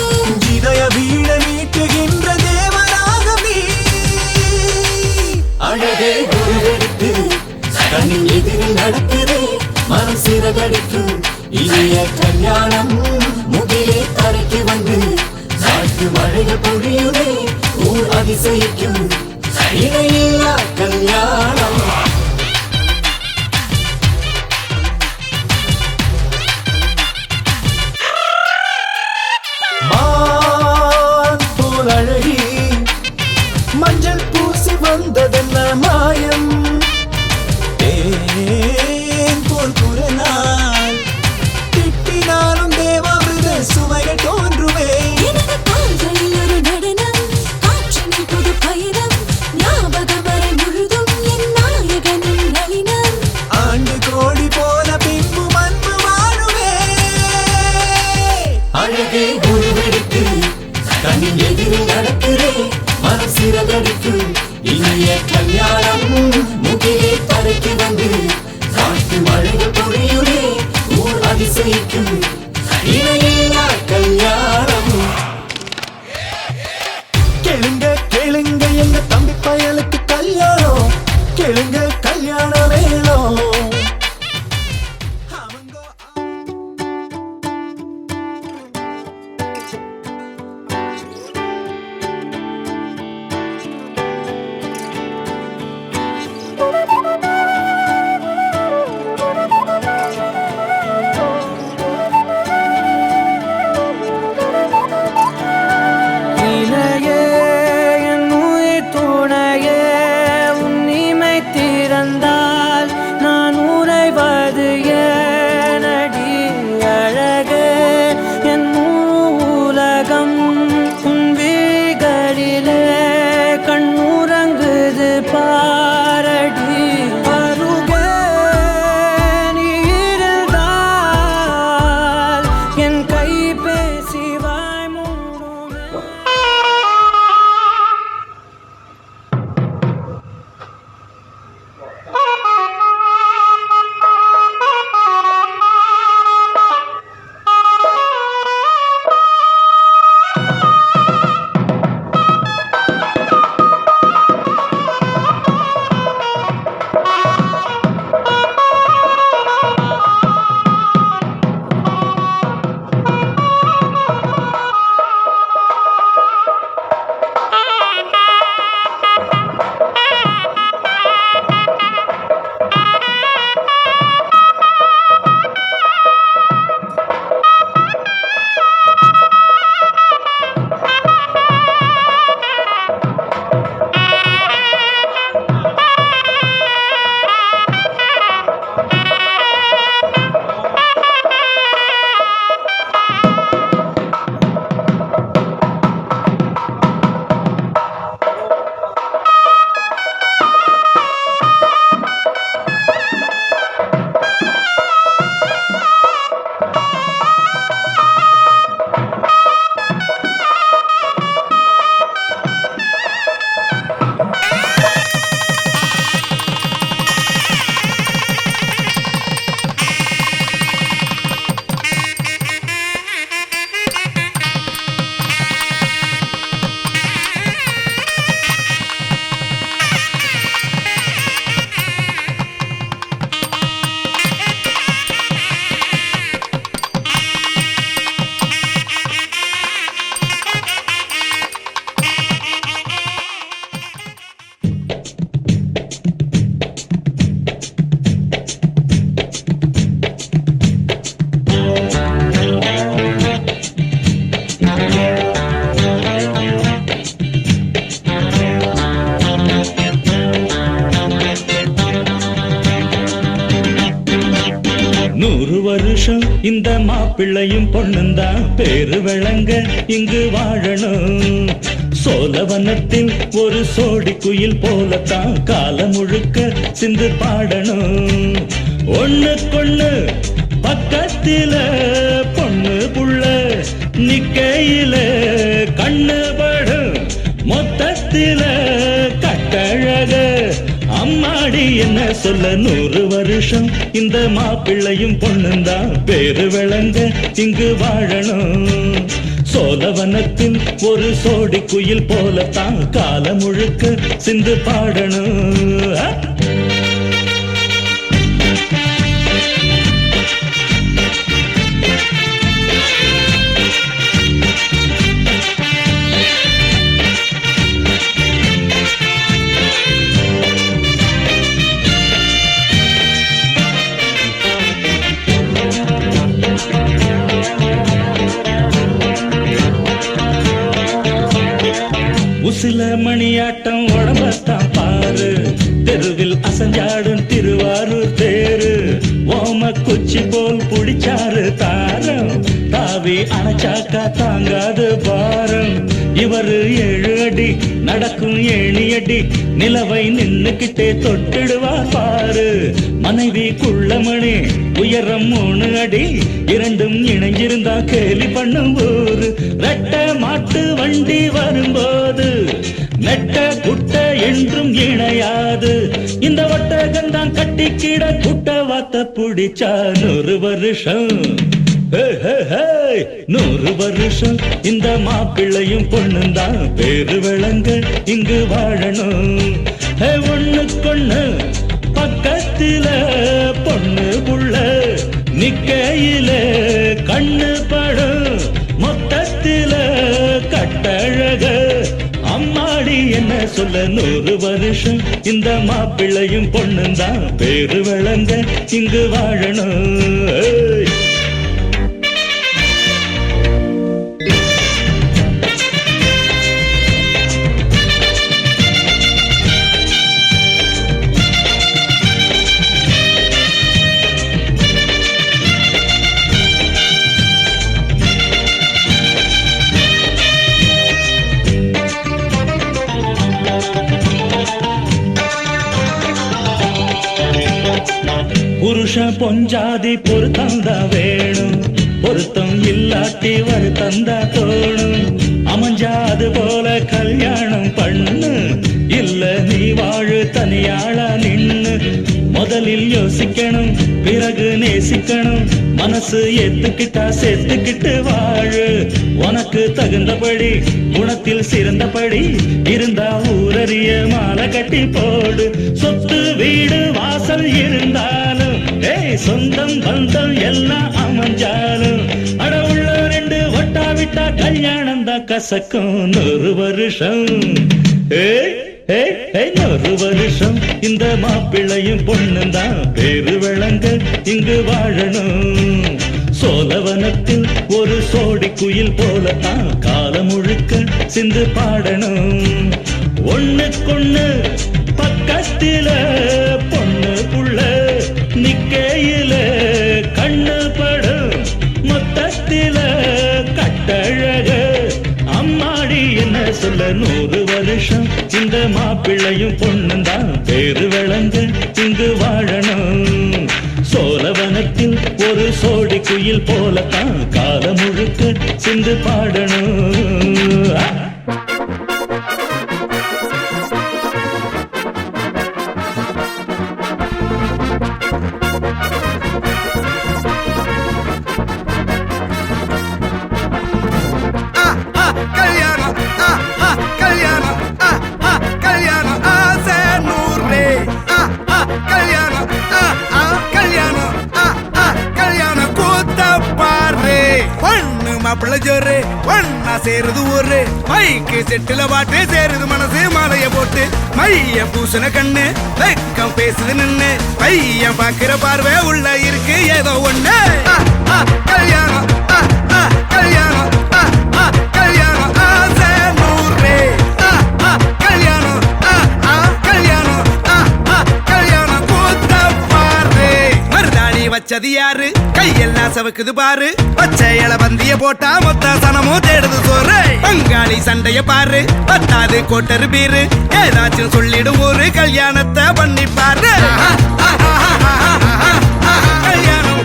இதய வீட நீட்டுகின்ற தேவராகம் நீ, அழகே உருவெடுத்து கண்ணின் எதிரில் நடக்குதே, மனம் சிறகடிக்கும் இனிய கல்யாணம். முகிலே கரைக்கு வந்து காற்று மழைகள் பொழியுதே, ஊர் அதிசயிக்கும் இணையில்லா கல்யாணம் மான் போல் அழகி மஞ்சள் பூசி வந்ததென்ன மாயம் தேன் போல் குரநாள் திட்டினாலும் தேவாமிருத சுவைகள் தோன்றுவே எனது கால்களில் ஒரு நடனம், காற்றினில் புது பயணம், ஞாபகம் வரை முழுதும் என் நாயகனின் நளினம். ஆண்டு கோடி போல பின்பு அன்பு வாழுவே அழகே உருவெடுத்து கண்ணின் எதிரில் நடக்கிறேன் மனம் சிறகடிக்கு இனிய கல்யாணம் முகிலே தரைக்கு வந்து காட்டு மழைகள் பொழியுடே ஊர் அதிசயிக்கு இணையில்லா கல்யாணம் கேளுங்க கேளுங்க எங்க தம்பி பயலுக்கு கல்யாணம் கேளுங்க கல்யாண வேணும் இணையே என் உயிர் துணையே உன்னிமை திறந்தால் நான் உறைவது ஏனடி அழகே என் உலகம் உன் விழிகளிலே கண்ணுறங்குது பாரடி அருகே நீ இருந்தால் என் கை பேசி வாய் மூடுமே வருஷம் இந்த மாப்பிள்ளையும் பொண்ணுந்தான் பேரு விளங்க இங்கு வாழணும். சோழவனத்தில் ஒரு சோடி குயில் போலத்தான் காலம் முழுக்க சிந்து பாடணும். ஒண்ணுக்கொண்ணு பக்கத்தில பொண்ணு புள்ள நிக்கையில கண்ணு படும் மொத்தத்தில கட்டழக அம்மாடி என்ன சொல்ல 100 வருஷம் இந்த மாப்பிள்ளையும் பொண்ணுந்தான் பேரு விளங்க இங்கு வாழணும். சோழவனத்தில் ஒரு சோடி குயில் போலத்தான் காலம் முழுக்க சிந்து பாடணும். தெருவில் அசஞ்சாடும் திருவாரூர் தேரு ஓம குச்சி போல் புடிச்சாரு தாரம் தாவி அணைச்சாக்கா தாங்காது பாரம் இவரு 7 அடி நடக்கும் 7 அடி நிலவை நின்னுக்கிட்டே தொட்டிடுவார் பாரு மனைவி குள்ளமணி உயரம் 3 அடி இரண்டும் இணைஞ்சிருந்தா கேலி பண்ணும் ஊரு ரெட்ட மாட்டு வண்டி வரும்போது நெட்ட குட்ட என்றும் இணையாது இந்த ஒட்டகந்தான் கட்டிக்கிட குட்ட வாத்த புடிச்சா 100 வருஷம் 100 வருஷம் இந்த மாப்பிள்ளையும் பொண்ணுந்தான் பேரு விளங்க இங்கு வாழணும் ஒண்ணுக்கொண்ணு பக்கத்தில பொண்ணு புள்ள நிக்கையில கண்ணு படும் மொத்தத்தில கட்டழக அம்மாடி என்ன சொல்ல 100 வருஷம் இந்த மாப்பிள்ளையும் பொண்ணுந்தான் பேரு விளங்க இங்கு வாழணும் புருஷ பொஞ்சாதி பொருத்தந்தா வேணும் பொருத்தம் இல்லாட்டி வருத்தந்தா தோணும் அமைஞ்சாது போல கல்யாணம் பண்ணு இல்ல நீ வாழு தனியாளா நின்னு முதலில் யோசிக்கணும் பிறகு நேசிக்கணும் மனசு ஏத்துக்கிட்டா சேர்த்துக்கிட்டு வாழு உனக்கு தகுந்தபடி குணத்தில் சிறந்தபடி இருந்தா ஊரறிய மாலை கட்டி போடு சொத்து வீடு வாசல் இருந்தாலும் சொந்தம் பந்தம் எல்லாம் அமைஞ்சாலும் அட உள்ள 2 ஒட்டா விட்டா கல்யாணம் தான் கசக்கும் 100 வருஷம் 100 வருஷம் இந்த மாப்பிள்ளையும் பொண்ணுந்தான் பேரு விளங்க இங்கு வாழணும் சோழவனத்தில் ஒரு சோடி குயில் போலத்தான் காலம் முழுக்க சிந்து பாடணும் ஒண்ணுக்கொண்ணு பக்கத்தில பொண்ணு புள்ள நிக்கையில கண்ணு படும் மொத்தத்தில கட்டழக அம்மாடி என்ன சொல்ல 100 வருஷம் இந்த மாப்பிள்ளையும் பொண்ணுந்தான் பேரு விளங்க இங்கு வாழணும் சோழவனத்தில் ஒரு சோடி குயில் போலத்தான் காலம் முழுக்க சிந்து பாடணும் மாப்பிள்ள ஜோரு ஒன்னா சேருது ஒரு மைக்கு செட்டுல பாட்டு சேருது மனசு மாலைய போட்டு மைய பூசன கண்ணு வெக்கம் பேசுது நின்னு பையன் பாக்குற பார்வை உள்ள இருக்கு ஏதோ ஒண்ணு கல்யாணம் கல்யாணம் கல்யாணம் ஆசை 100 கல்யாணம் கல்யாணம் கல்யாணம் கூத்த பாரு மருதாணி வச்சது யாரு கையெல்லாம் சவக்குது பாரு பச்சை இல பந்திய போட்டா மொத்த சனமும் தேடுது சோறு பங்காளி சண்டைய பாரு பத்தாது கோட்டரு பீரு ஏதாச்சும் சொல்லிடும் ஒரு கல்யாணத்தை பண்ணி பாரு கல்யாணம்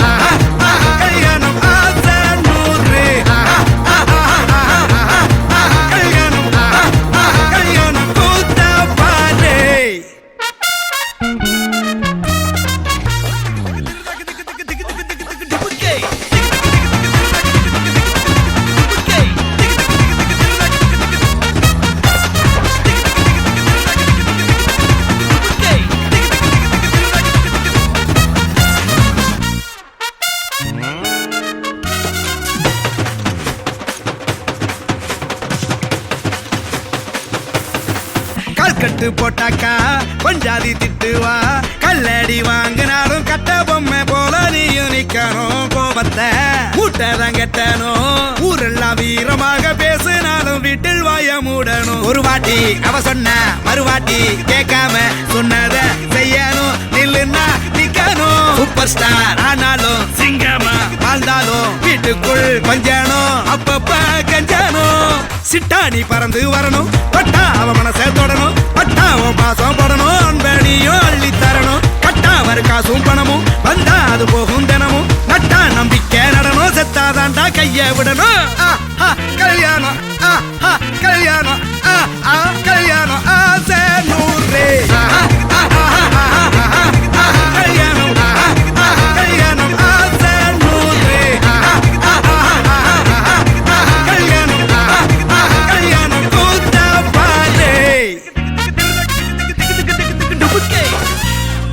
கல்யாணம் ஆசை 100 கல்யாணம் கல்யாணம் கூத்த பாரு கட்டு போட்டாக்கா கொஞ்சாதி திட்டுவா கல்லடி வாங்கினாலும் கட்ட பொம்மை போல நீயும் நிக்கணும் கோபத்தை மூட்டதான் கெட்டணும் ஊரெல்லாம் வீரமாக பேசினாலும் வீட்டில் வாய மூடணும் ஒரு வாட்டி அவ சொன்ன மறுவாட்டி கேட்காம சொன்னத சூப்பர் ஸ்டார் ஆனாலும் சிங்கமா வாழ்ந்தாலும் வீட்டுக்குள் பஞ்சானோ அப்பப்ப கஞ்சானோ சிட்டாணி பறந்து வரணும் பட்டா அவ மனசை தொடணும் பட்டாவும் பாசம் படணும் அன்பனியும் அள்ளி தரணும் கட்டா வரு காசும் பணமும் வந்தா அது போகும் தினமும் நட்டா நம்பிக்கை நடணும் செத்தாதாண்டா கைய விடணும் கல்யாணம் கல்யாணம் கல்யாணம் ஆசை நூறு கல்யாணம் கல்யாணம் ஆசை நூறு கல்யாணம் கல்யாணம் கூத்த பாரு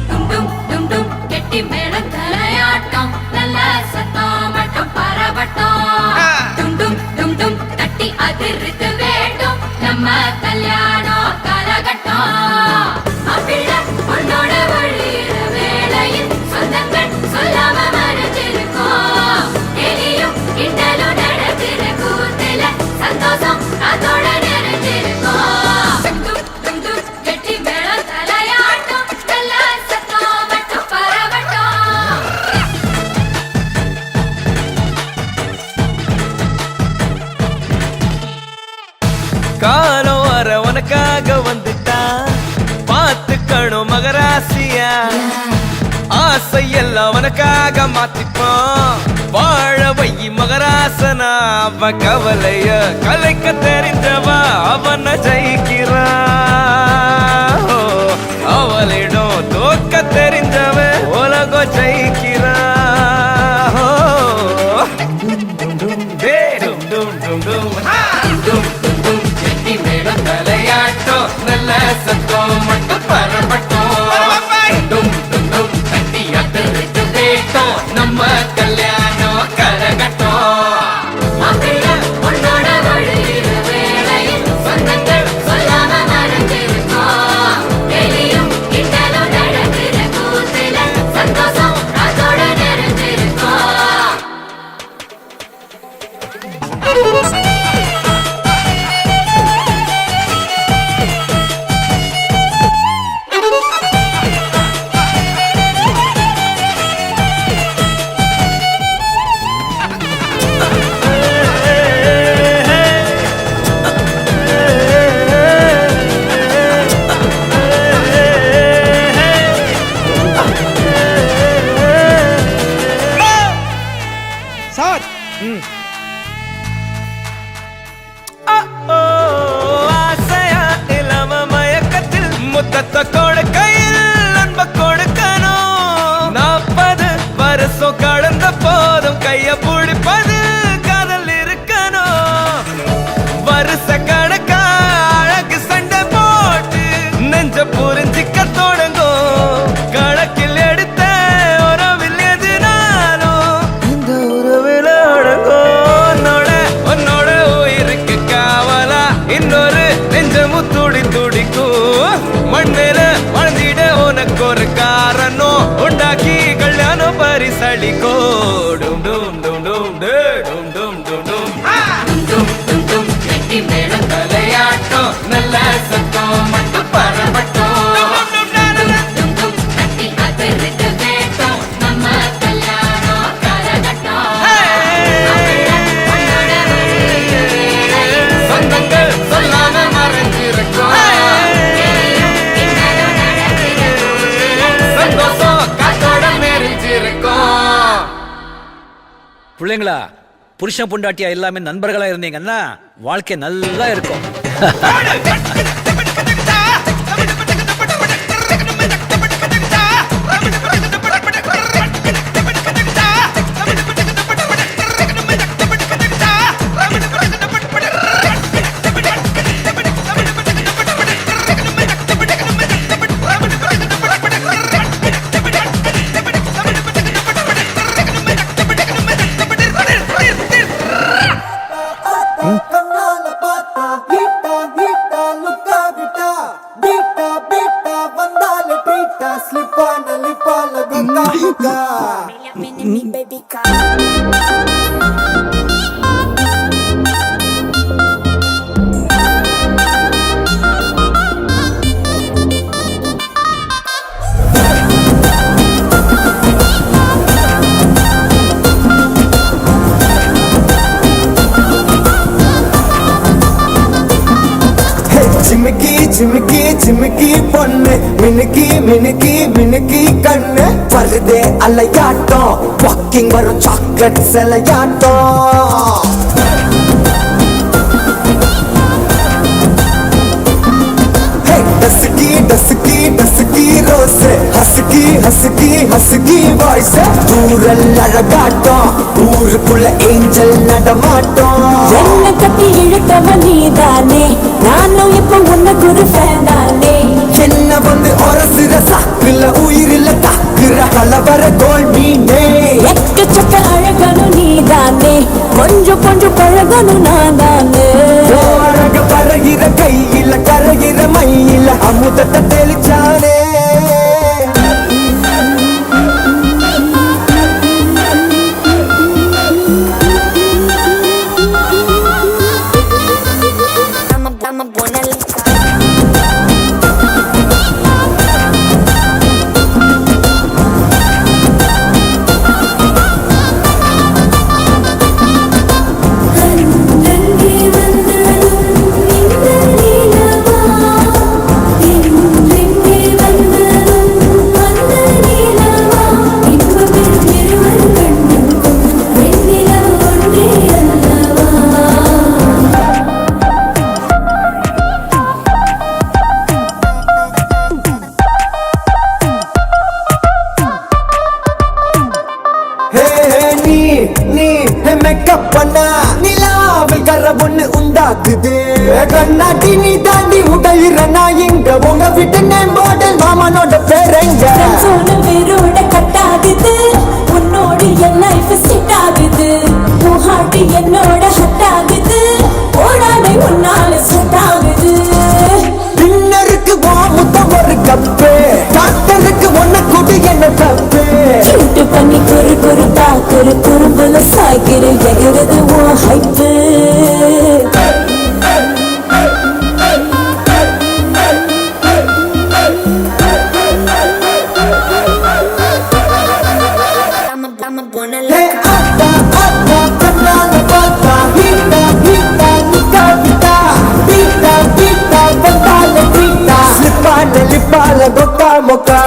டும் டும் டும் கெட்டி மேளம் தலையாட்டம் நல்ல சத்தம் மட்டும் பரவட்டம் டும் டும் டும் டும் தட்டி அதிர்த்து வேண்டும் நம்ம கல்யாணம் கரகட்டம் மாப்பிள்ள பொண்ணோட வழியிற வேளையில் சொந்தங்கள் சொல்லாம மறைஞ்சிருக்கோம் எலியும் கிண்டலும் நடக்கிற கூத்துல சந்தோஷம் அதோட நிறைஞ்சிருக்கோம் டும் டும் டும் கெட்டி மேளம் தலையாட்டம் நல்ல சத்தம் மட்டும் பரவட்டம் காலம் வர உனக்காக வந்துட்டான் பார்த்துக்கணும் மகராசியா ஆசை எல்லாம் அவனுக்காக மாத்திப்போம் வாழ வை மகராசனா அவ கவலைய கலைக்க தெரிஞ்சவா அவனை ஜெயிக்கிறா அவளிடம் தோக்க தெரிஞ்சவ உலகம் ஜெயிக்கிறா தலையாட்டம் நல்ல சத்தம் மட்டும் பரப்பட்டும் டும் டும் டும் தட்டி அதிர்த்து வேட்டம் நம்ம கல்யாணம் கரகட்டம் மாப்பிள்ள பொண்ணோட வழியிற வேளையில் சொந்தங்கள் சொல்லாம மறைஞ்சிருக்கோம் எலியும் கிண்டலும் நடக்கிற கூத்துல சந்தோஷம் அதோட நிறைஞ்சிருக்கோம் சார் ஆசையா இல்லாம மயக்கத்தில் முத்தத்தை கொடுக்கையில் அன்ப கொடுக்கணும் 40 வருஷம் கடந்த போதும் கைய பிடிப்பது காதல் இருக்கணும் வருஷ கணக்கா அழகு சண்டை போட்டு நெஞ்ச புரிஞ்சிக்க தொடங்கும் கணக்கில் எடுத்த உறவில் எதுனாலும் இந்த உறவில் அடங்கும் உன்னோட உயிருக்கு காவலா இன்னொரு நெஞ்சமும் துடி துடிக்கும் மண்ணில வாழ்ந்திட உனக்கு ஒரு காரணம் உண்டாக்கி கல்யாணம் பரிசளிக்கோ டும் டும் டும் டும் டும் டும் டும் டும் டும் டும் டும் கெட்டி மேளம் தலையாட்டம் நல்ல சத்தம் மட்டும் பரவட்டும் டும் டும் தட்டி அதிர்த்து வேட்டம் நம்ம கல்யாணம் கரகட்டம் பொண்ணோட வழியிற வேளையில் சொந்தங்கள் சொல்லாம மறைஞ்சிருக்கோம் சந்தோஷம் காத்தோட நெறிஞ்சிருக்கோம் பிள்ளைங்களா புருஷன் பொண்டாட்டியா எல்லாமே நண்பர்களா இருந்தீங்கன்னா வாழ்க்கை நல்லா இருக்கும் ஜிமிக்கி பொண்ணு மினுக்கி மினுக்கி மினுக்கி கண்ணு வருதே அலையாட்டம் வாக்கிங் வரும் சாக்லேட் சிலையாட்டம் dusky dusky dusky rose husky husky husky voice ஊரல் அழகாட்டம் ஊருக்குள்ள ஏஞ்சல் நடமாட்டம் என்ன கட்டி இழுத்தவ நீதானே நானும் இப்ப உனக்கு ஒரு ஃபேன் தானே என்ன வந்து ஒரசுற சாக்குல உயிரில தாக்குற கலவர கோல் மீனே எக்கச்சக்க அழகனும் நீதானே கொஞ்சம் கொஞ்சம் பழகனும் நான் தானே அழக பறகிற கையில கரைகிற மயில அமுதத்தை தெளிச்சானே கண்ணாடி நீ தாண்டி உடையிறனா இங்க உங்க விட்டு மாடல் மாமனோட பேரங்க வேரோட கட்டாகுது உன்னோடு என் லைஃப் செட் ஆகுது உன் ஹார்ட் என்னோட ஹட் ஆகுது ஓடாடை உன்னால செட் ஆகுது டின்னருக்கு முத்தம் ஒரு கப்பு டாக்டருக்கு ஒன்ன கூட்டி என்ன தப்பு சூட்டு பண்ணி குறு குறு பாக்குற குறும்புல சாய்க்கிற எகிறது உன் ஹைப்பு Boca moca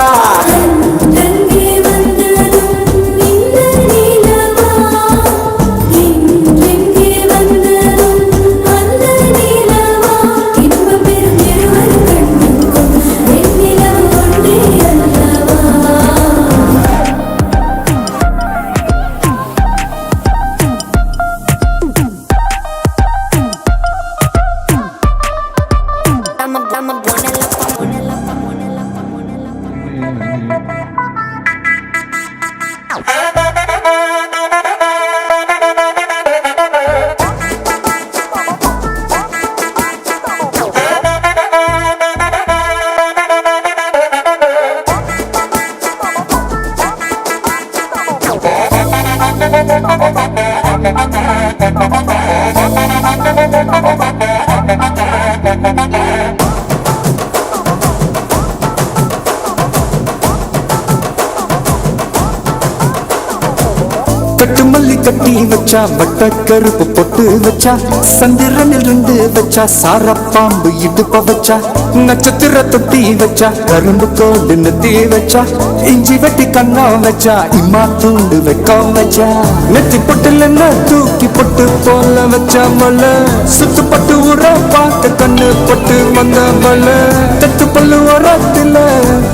கட்டுமல்லி கட்டி வச்சா வட்ட கருப்பு பொட்டு வச்சா சந்திரனில் ரெண்டு வச்சா சாரப்பாம்பு இடுப்ப வச்சா நட்சத்திர தொட்டி வச்சா கரும்பு கோடு நெத்தி வச்சா இஞ்சி வெட்டி கண்ணா வச்சா இம்மா தூண்டு வெக்கம் வச்சா நெத்தி பொட்டுல என்ன தூக்கி பொட்டு போல வச்சா மலை சுத்து பட்டு உர பார்க்க கண்ணு பொட்டு வந்த மலை தட்டு பல்லு உரத்துல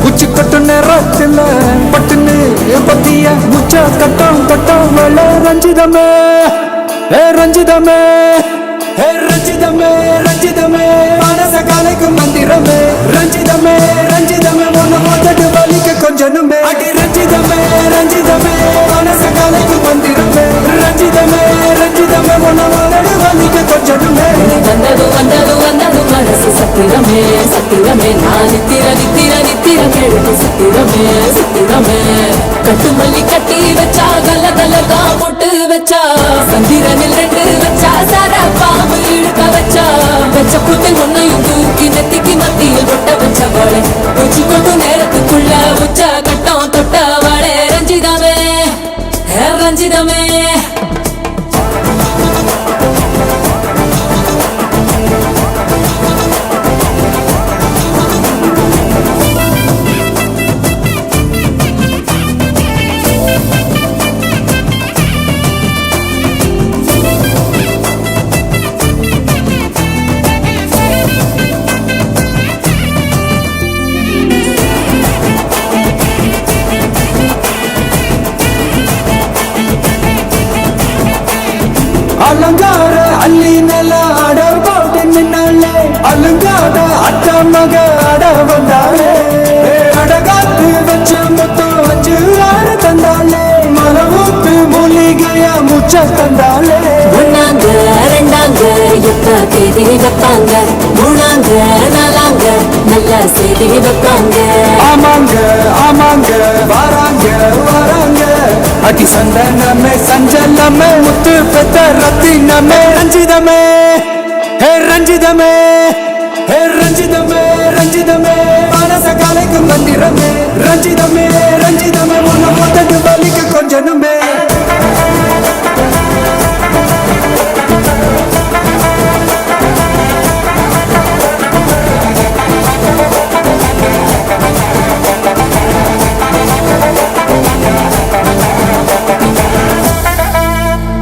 உச்சி கட்டு நேரத்துல பட்டுன்னு பத்திய முச்ச கட்டம் கட்டம் மலை ரஞ்சிதமே ரஞ்சிதமே ரஞ்சிதமே ரஞ்சிதமே மனச கலைக்கும் மந்திரமே ரஞ்சிதமே ரஞ்சிதமே ஒன்னு மோதட்டு வலிக்க கொஞ்சனுமே அடி ரஞ்சிதமே ரஞ்சிதமே மனச கலைக்கும் மந்திரமே ரஞ்சிதமே ரஞ்சிதமே ஒன்னு மோதட்டு வலிக்க கொஞ்சனுமே வந்தது வந்தது வந்தது மனசு சத்திரமே சத்திரமே நான் நித்திர நித்திர நித்திர கேளுக்கு சத்திரமே சத்திரமே கட்டுமல்லி கட்டி வச்சா கல கலகா போட்டு வச்சா சந்திரனில் ரெண்டு வச்சா சாரா பாம்பு இழுக்க வச்சா வச்ச புத்தை ஒன்னையும் தூக்கி நெத்திக்கு மத்தியில் கொட்ட வச்ச வாழை உச்சி கொண்டு நேரத்துக்குள்ள உச்ச கட்டம் தொட்ட வாழை ரஞ்சிதமே ரஞ்சிதமே மக அட வந்தாளே அடகாத்து வச்ச மொத்தம் 5-6 தந்தாளே மலவூத்து மூலிகையா முச்ச தந்தாளே ஒன்னாங்க ரெண்டாங்க எப்ப தேதி வைப்பாங்க மூணாங்க நாலாங்க நல்ல செய்தி வைப்பாங்க ஆமாங்க ஆமாங்க வராங்க வராங்க அடி சந்தனமே சஞ்சலமே முத்து பெத்த ரத்தினமே ரஞ்சிதமே ஹே ரஞ்சிதமே ஹே ரஞ்சிதமே ரஞ்சிதமே மனச கலைக்கும் மந்திரமே ரஞ்சிதமே ரஞ்சிதமே உன்னை போட்டது வலிக்க கொஞ்சனுமே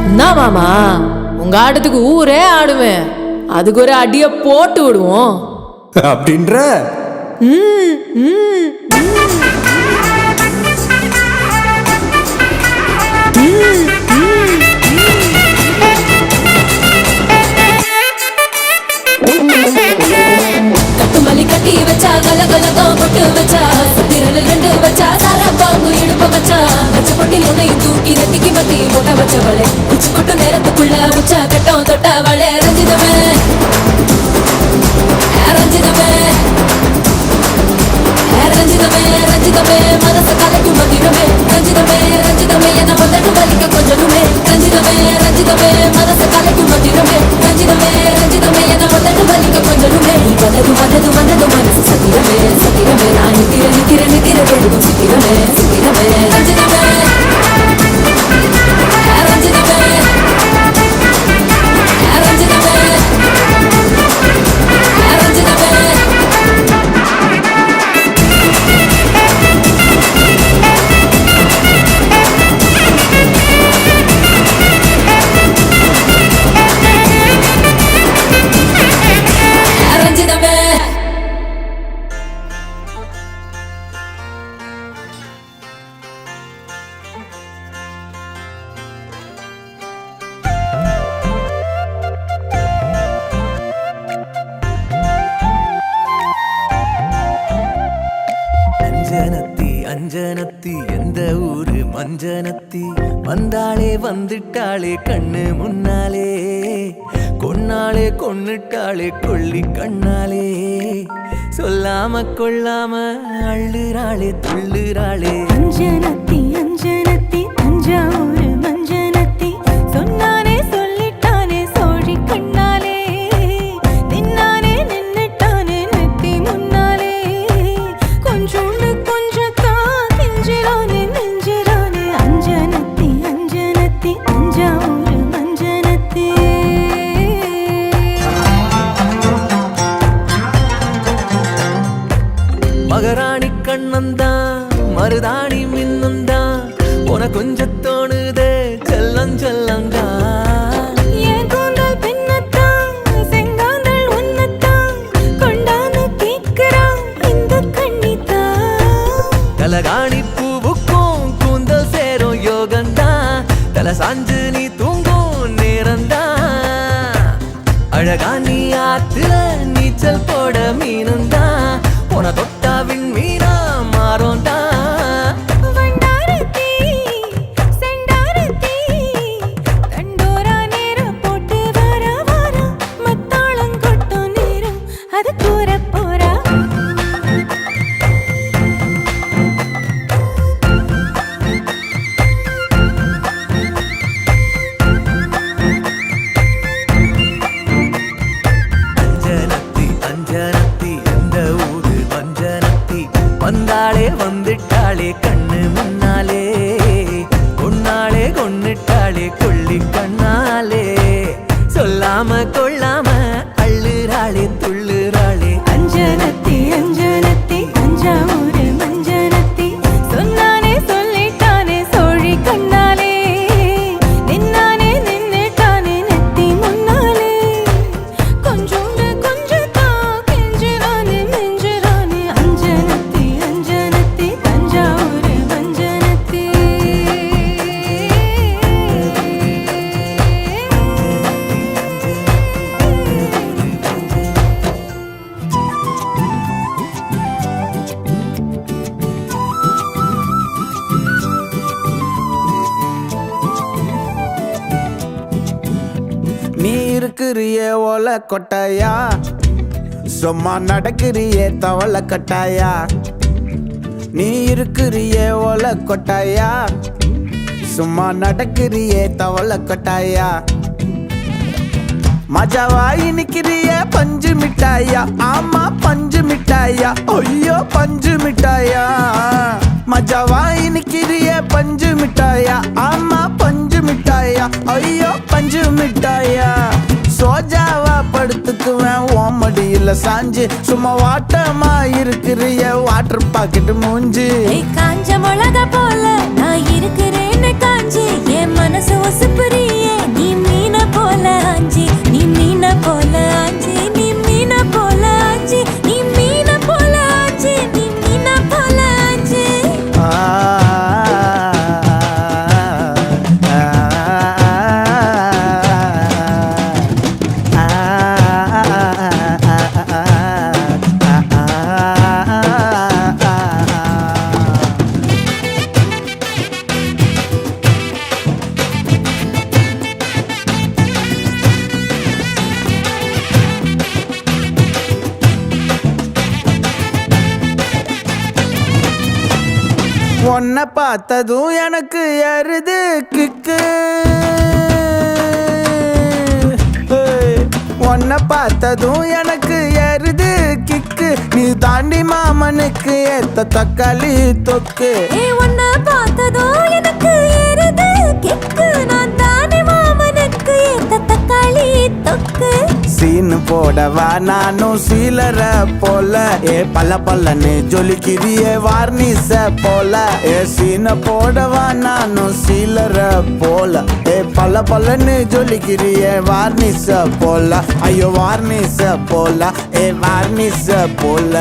என்ன மாமா உங்க ஆட்டத்துக்கு ஊரே ஆடுவேன் அதுக்கு ஒரு அடிய போட்டு விடுவோம் அப்படின்ற கட்டுமல்லி கட்டி வச்சா கலகலகம் பொட்டு வச்சா திரள் 2 வச்சா சாரப்பாங்கு இடுப்ப வச்சா வச்ச பொட்டில் உன்னையும் தூக்கி நெத்திக்கு பத்தி போட்ட வச்சவளே உச்சி கொட்டும் நேரத்துக்குள்ள உச்சா கட்டம் தொட்டவளே ரஞ்சிதமே ரஞ்சிதமே ரஞ்சிதமே ரஞ்சிதமே மனச கலைக்கும் மந்திரமே ரஞ்சிதமே ரஞ்சிதமே என்ன பந்தட்டு வலிக்க கொஞ்சனுமே ரஞ்சிதமே ரஞ்சிதமே மனச கலைக்கும் மந்திரமே ரஞ்சிதமே ரஞ்சிதமே என்ன பந்தட்டு வலிக்க கொஞ்சனுமே வந்தது வந்தது வந்தது மனசு சத்திரமே சத்திரமே நான் நிக்கிற வெறும் சித்திரமே சித்திரமே ரஞ்சிதமே ரஞ்சிதமே ரஞ்சிதமே ரஞ்சிதமே ரஞ்சிதமே அஞ்சனத்தி அஞ்சனத்தி எந்த ஊரு மஞ்சனத்தி வந்தாளே வந்துட்டாளே கண்ணு முன்னாலே கொன்னாளே கொன்னுட்டாளே கொள்ளி கண்ணாலே சொல்லாம கொள்ளாம அள்ளுறாளே துள்ளுறாளே அஞ்சனத்தி அஞ்சனத்தி தஞ்சாவூர் மஞ்சனத்தி சொன்னானே சொல்லிட்டானே சோழி கண்ணாலே நின்னானே நின்னுட்டானே நெத்தி முன்னாலே கொஞ்சோண்டு கொஞ்சத்தான் கெஞ்சிரானே நெஞ்சிரானே அஞ்சனத்தி அஞ்சனத்தி தஞ்சாவூர் மஞ்சனத்தி மகராணி கண்ணந்தான் மருதாணி மின்னந்தான் உன கொஞ்சம் தோணுதே செல்லம் செல்லந்தான் என் கூந்தல் பின்னத்தான் செங்காந்தள் உன்னத்தான் கொண்டாந்து கேட்கிறான் இந்த கண்ணித்தான் கலகாணி பூவுக்கும் கூந்தல் சேரும் யோகந்தான் தல சாஞ்சு நீ தூங்கும் நேரந்தான் அழகா நீ ஆத்துல நீச்சல் போட மீனந்தான் உன தொட்டாவின் மீனா மாறோண்டா வண்டாரத்தி செண்டாரத்தி தண்டோரா நேரம் போட்டு வர வர மத்தாளம் கொட்டும் நேரம் அது கூற போறா அஞ்சனத்தி அஞ்சனத்தி எந்த ஊரு மஞ்ச இருக்கிறியே ஓலை கொட்டாயா சும்மா நடக்கிறியே தவளை கட்டாயா நீ இருக்கிறியே ஓலை கொட்டாயா சும்மா நடக்கிறியே தவளை கொட்டாயா மஜாவாய் நிக்கிறிய பஞ்சு மிட்டாயா ஆமா பஞ்சு மிட்டாயா ஐயோ பஞ்சு மிட்டாயா மஜாவாய் நிக்கிறிய பஞ்சு மிட்டாயா ஆமா பஞ்சு மிட்டாயா ஐயோ பஞ்சு மிட்டாயா சோஜாவா படுத்துக்குவேன் ஓமடியில சாஞ்சு சும்மா வாட்டமா இருக்கிறிய வாட்டர் பாக்கெட் மூஞ்சி காஞ்ச மிளகா போல நான் இருக்கிறேன்னு காஞ்சி என் மனசு ஒசுப்புறியே நீ மீன போல ஆஞ்சி நீ மீன போல ஆஞ்சி நீ மீன போல ஆஞ்சி நீ மீன போல ஆஞ்சி நீ மீன போல ஆஞ்சி உன்னை பார்த்ததும் எனக்கு ஏறுது கிக்கு உன்னை பார்த்ததும் எனக்கு ஏறுது கிக்கு நீ தாண்டி மாமனுக்கு ஏத்த தக்காளி தொக்கு உன்னை பார்த்ததும் எனக்கு ஏறுது கிக்கு நான் தானே மாமனுக்கு ஏத்த தக்காளி தொக்கு சீனு போடவா நானும் சீலர போல பல்ல பல்லன்னு ஜொலிக்கிறியே வார்னிச போல சீன போடவா நானும் சீலர போல பல்ல பல்லன்னு ஜொலிக்கிறியே வார்னிச போல ஐயோ வார்னிச போல வார்னிச போல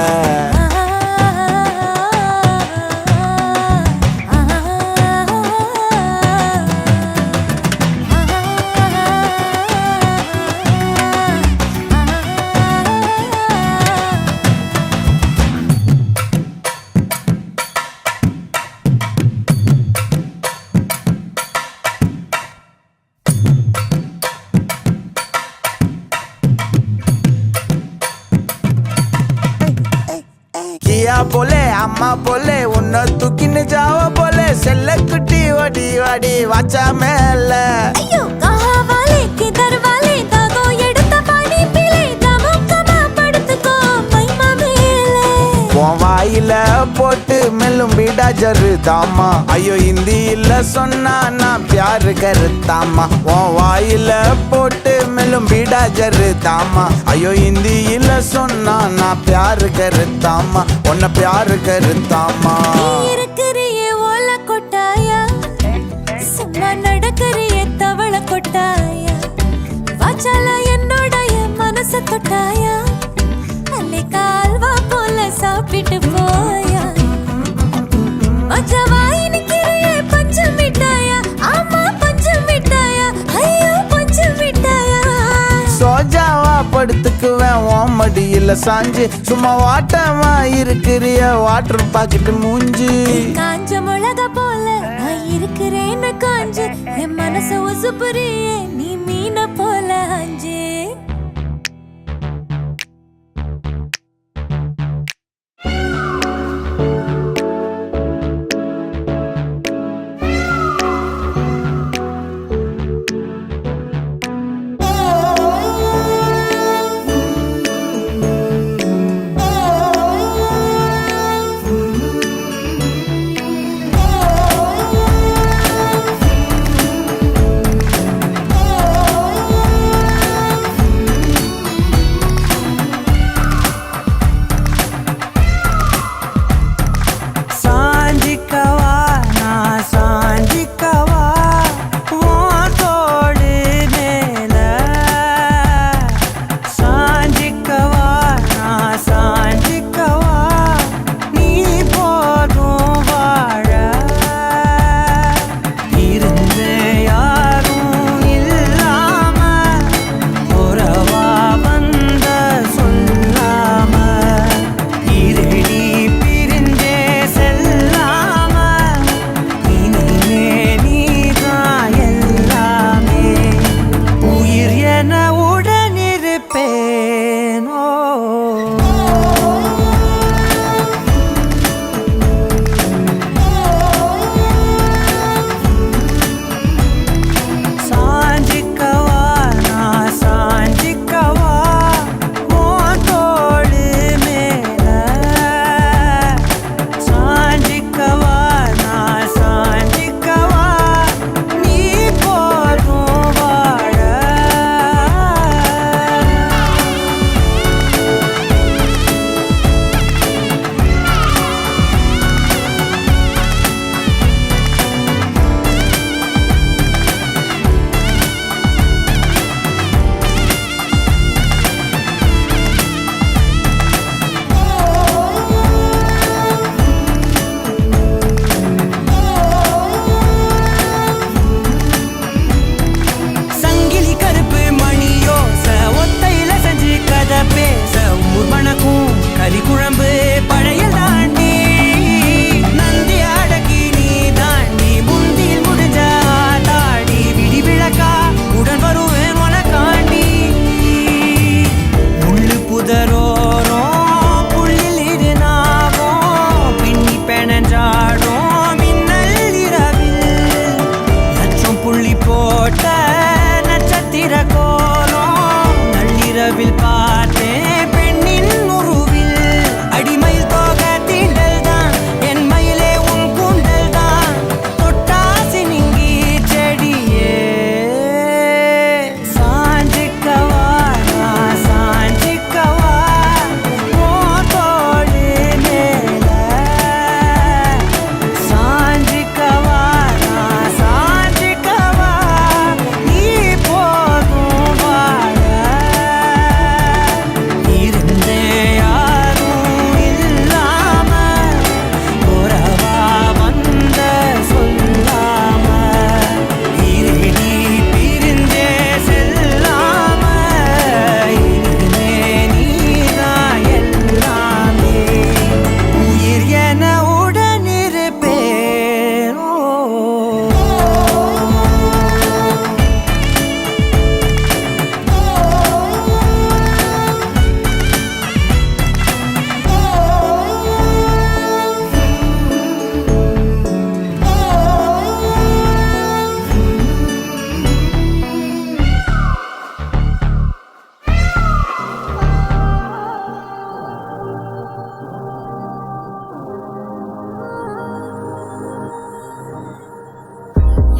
கியா போலே அம்மா போலே உன்னை தூக்கின்னு ஜாவ போலே செல்ல குட்டி ஓடி வாடி வாச்சா மேல ஐயோ கஹா வாலே கிதர் வாலே தாகோ எடுத்த பாடி பிலே தமுக்கமா படுத்துக்கோ மைமா மேலே உன் வாயில போட்டு மெல்லும் பீடா ஜரு தாமா ஐயோ ஹிந்தியில சொன்னா நான் பியாரு கருத்தாமா உன் வாயில போட்டு மெல்லும் பீடா ஜரு தாமா ஐயோ ஹிந்தியில சொன்னா நான் பியாரு கருத்தாமா உன்னை பியாரு கருத்தாமா இருக்கிறியே ஓலை கொட்டாயா சும்மா நடக்கிறியே தவளை கொட்டாயா வாச்சால என்னோடைய மனச தொட்டாயா அல்லே கால்வா போல சாப்பிட்டு போயா மஜாவாய் நிக்கிறியே பஞ்சு மிட்டாயா ஆமா பஞ்சு மிட்டாயா ஐயோ பஞ்சு மிட்டாயா சோஜாவா படுத்துக்குவேன் ஓமடியில சாஞ்சு சும்மா வாட்டமா இருக்கிறிய வாட்டர் பாக்கெட் மூஞ்சி காஞ்ச மிளகா போல நான் இருக்கிறேன்னு காஞ்சு என் மனச ஒசுப்புறியே நீ மீன போல ஆஞ்சு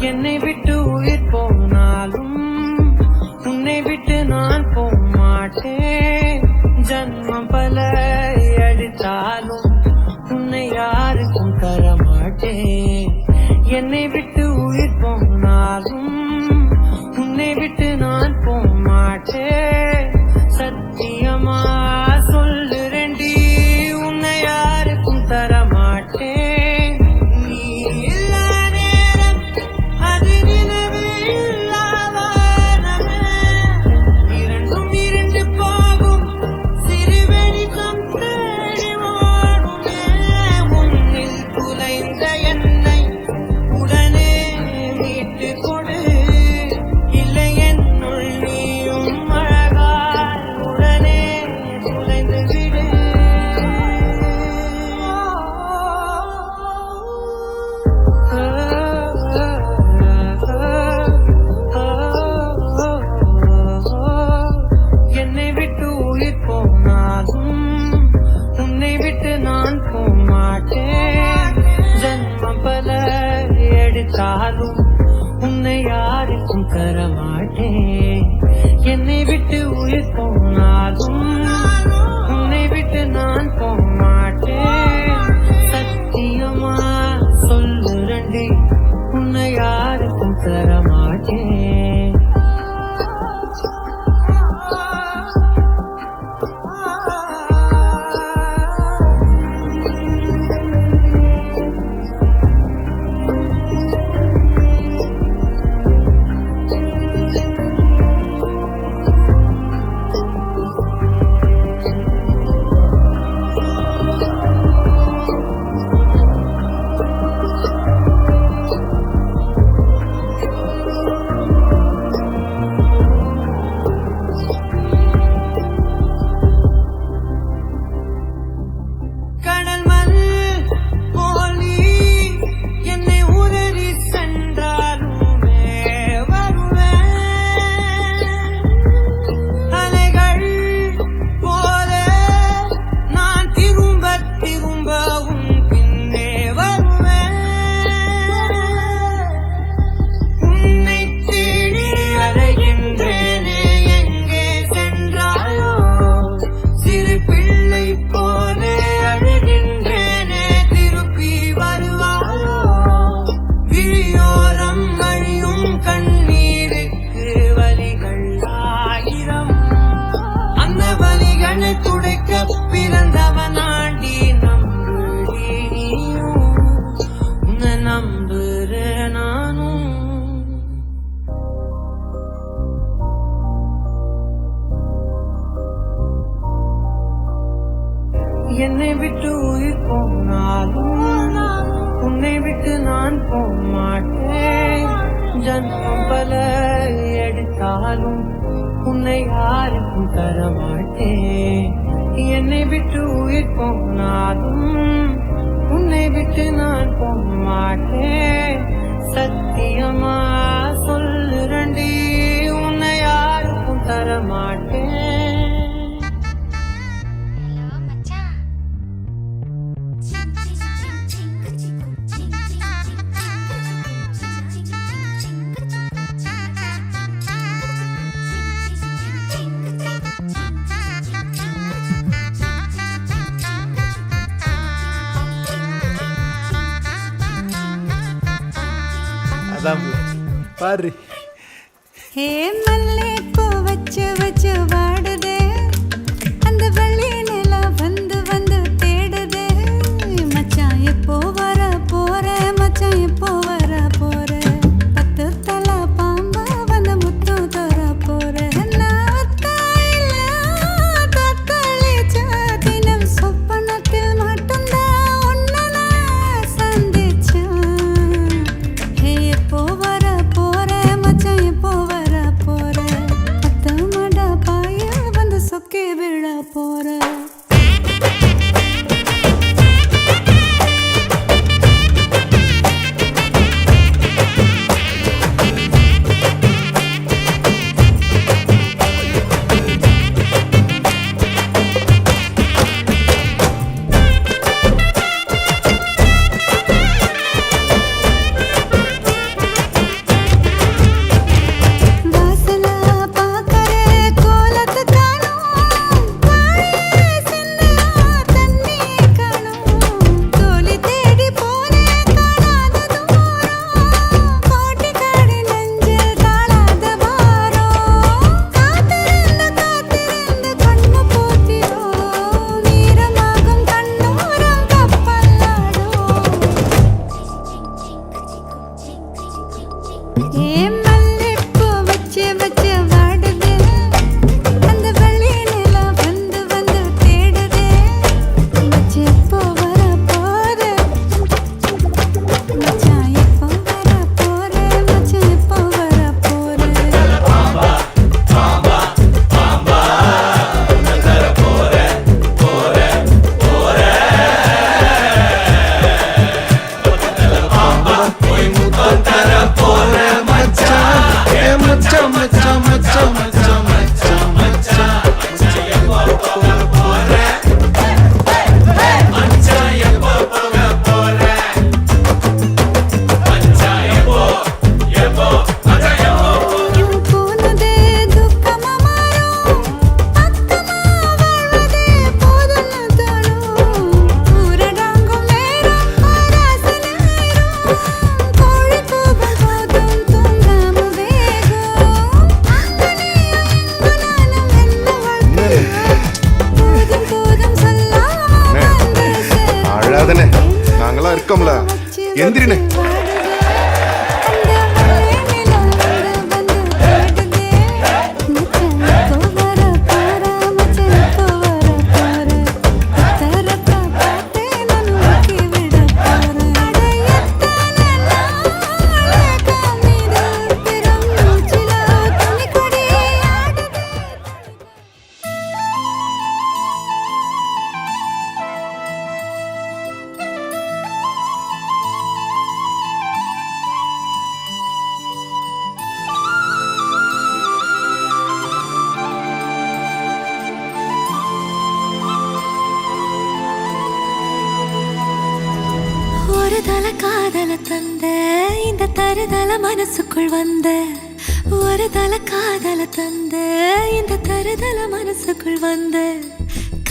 என்னை விட்டு உயிர் போனாலும் உன்னை விட்டு நான் போக மாட்டேன். ஜன்மம் பல அடித்தாலும் உன்னை யாருக்கும் தர மாட்டேன். என்னை விட்டு உயிர் போனாலும் உன்னை விட்டு நான் போக மாட்டேன். சத்தியமா சொல்லுறேன்டி உன்னை யாருக்கும் தர மாட்டேன். நீ இல்லா நேரம் அது நிலவே இல்லாதவனமே. இரண்டும் இரண்டு போகும் சிறு வெளிச்சம் தேடி ஓடுமே. உன்னில் குலைந்த என்னை உடனே மீட்டு கொடு. இல்லை என்னுள் நீயும் அழகாய் உடனே குலைந்து விடு. என்னை விட்டு உயிர் போனாலும் உன்னை விட்டு நான் போக மாட்டேன். ஜன்மம் பல எடுத்தாலும் உன்னை யாருக்கும் தர மாட்டேன். என்னை விட்டு உயிர் போனாலும் உன்னை விட்டு நான் போக மாட்டேன். சத்தியமா சொல்லுறேன்டி உன்னை யாருக்கும் தர மாட்டேன். கடல் மண் போலி என்னை உதறி சென்றாலுமே வருவேன். அலைகள் போல நான் திரும்ப திரும்ப உன் பின்னே வருவேன். உன்னை தேடி அலைகின்றேனே எங்கே சென்றாயோ. சிறு பிள்ளை போலே அழுகின்றேனே திருப்பி வருவாயோ. விழியோரம் அழியும் கண்ணீருக்கு வலிகள் ஆயிரம். அந்த வலிகளை துடைக்க பிறந்தவனாண்டி நம்புடி நீயும். உன்னை நம்புறேன் நானும். என்னை விட்டு உயிர் போனாலும் உன்னை விட்டு நான் போக மாட்டேன். ஜன்மம் பல எடுத்தாலும் உன்னை யாருக்கும் தர மாட்டேன். என்னை விட்டு உயிர் போனாலும் உன்னை விட்டு நான் போக மாட்டேன். சத்தியமா சொல்லுறேன்டி உன்னை யாருக்கும் தர மாட்டேன். அதான் பாரு. ஹே மல்லே பூ வச்சு வச்சு வாடுதே. அந்த வெள்ளி நிலா வந்து வந்து தேடுதே. மச்சான் எப்போ வர போற மச்சான் எப்போ வர போற. 10 தலை பாம்பா வந்து முத்தம் தர போற. நான் தாயில தத்தளிச்ச தினம் சொப்பனத்தில் மட்டும்தான் உன்னை நான் சந்திச்சேன். ஹே எப்போ வர போற மச்சான் எப்போ வர போற. 10 மட பாய வந்து சொக்கி விழ போற. மல்லிப்பூ வச்சு வச்சு வாடுது அந்த வள்ளி நிலா வந்து வந்து தேடுது மச்சி எப்போ வர போற மச்சான் எப்போ வர போற மச்சான் எப்போ வர போற போனதே துக்கமா மாறும் பக்கமா வாழ்வதே போதும்னு தோணும் ஊரடங்கும் நேரம் ஆராசனாயிரும் கோழி கூவும் போதும் தூங்காம வேகும் அங்கனையும் இங்குனாலும் என்ன வாழ்க்கை போதும் போதும் சொல்லாம வந்து சேரும் அழாதனே நாங்களாம் இருக்கோம்ல எந்திரினே ஒரு தல காதல தந்த இந்த தருதல மனசுக்குள் வந்த ஒரு தல காதல தந்த இந்த தருதல மனசுக்குள் வந்த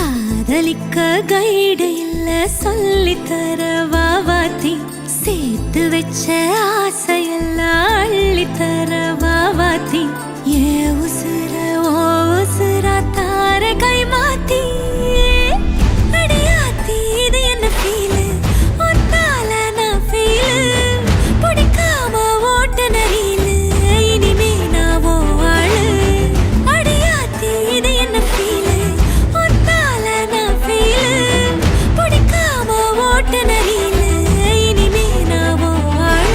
காதலிக்க கைடு இல்ல சொல்லித்தர வாவாத்தி சேர்த்து வச்ச ஆசையெல்லாம் அள்ளித்தர வாவாத்தி ஏ உசுர ஓ உசுரா தார கை மாத்தி அடியாத்தி இது என்ன ஃபீலு ஒன்னால நான் ஃபீலு பிடிக்காம ஓட்ட நரியிலு இனிமே நான் ஓ ஆளு அடியாத்தி இது என்ன ஃபீலு ஒன்னால நான் ஃபீலு பிடிக்காம ஓட்ட நரியிலு இனிமே நான் ஓ ஆளு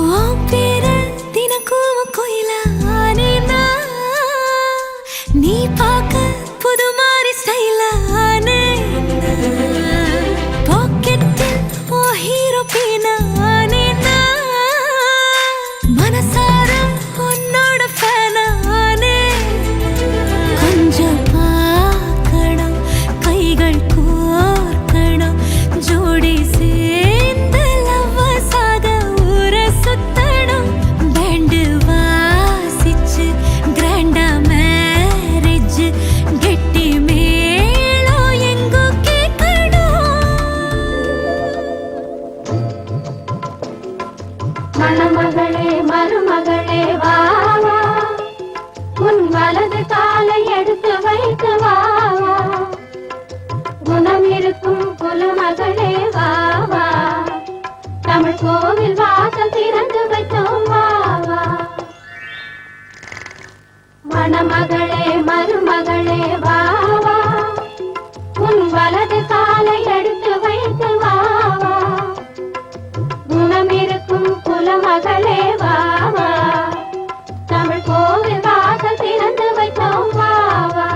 உன் பேர தினக்கும் கோயிலா ஆனேனா நீ பார்க்க புது மாதிரி ஸ்டைலா ஆனேனா பாக்கெட்டில் ஓ ஹீரோ பீனா ஆனேனா மனசார உன்னோட ஃபேனா ஆனேனா கொஞ்சம் பார்க்கணும் கைகள் கோர்க்கணும் ஜோடி சேர்ந்து லவ்வர்ஸாக ஊரை சுத்தணும் பேண்டு வாசிச்சு கிராண்டா மேரேஜ் கெட்டி மேளம் எங்கோ கேட்கணும் மணமகளே மருமகளே வா வா உன் வலது காலை எடுத்து வைத்து வா வா குணம் இருக்கும் குலமகளே வா வா தமிழ் கோவில் வாசல் திறந்து வைத்தோம் வா வா மணமகளே மருமகளே வா வா உன் வலது காலை எடுத்து வைத்து வா வா குணம் இருக்கும் குலமகளே வா வா தமிழ் கோவில் வாசல் திறந்து வைத்தோம் வா வா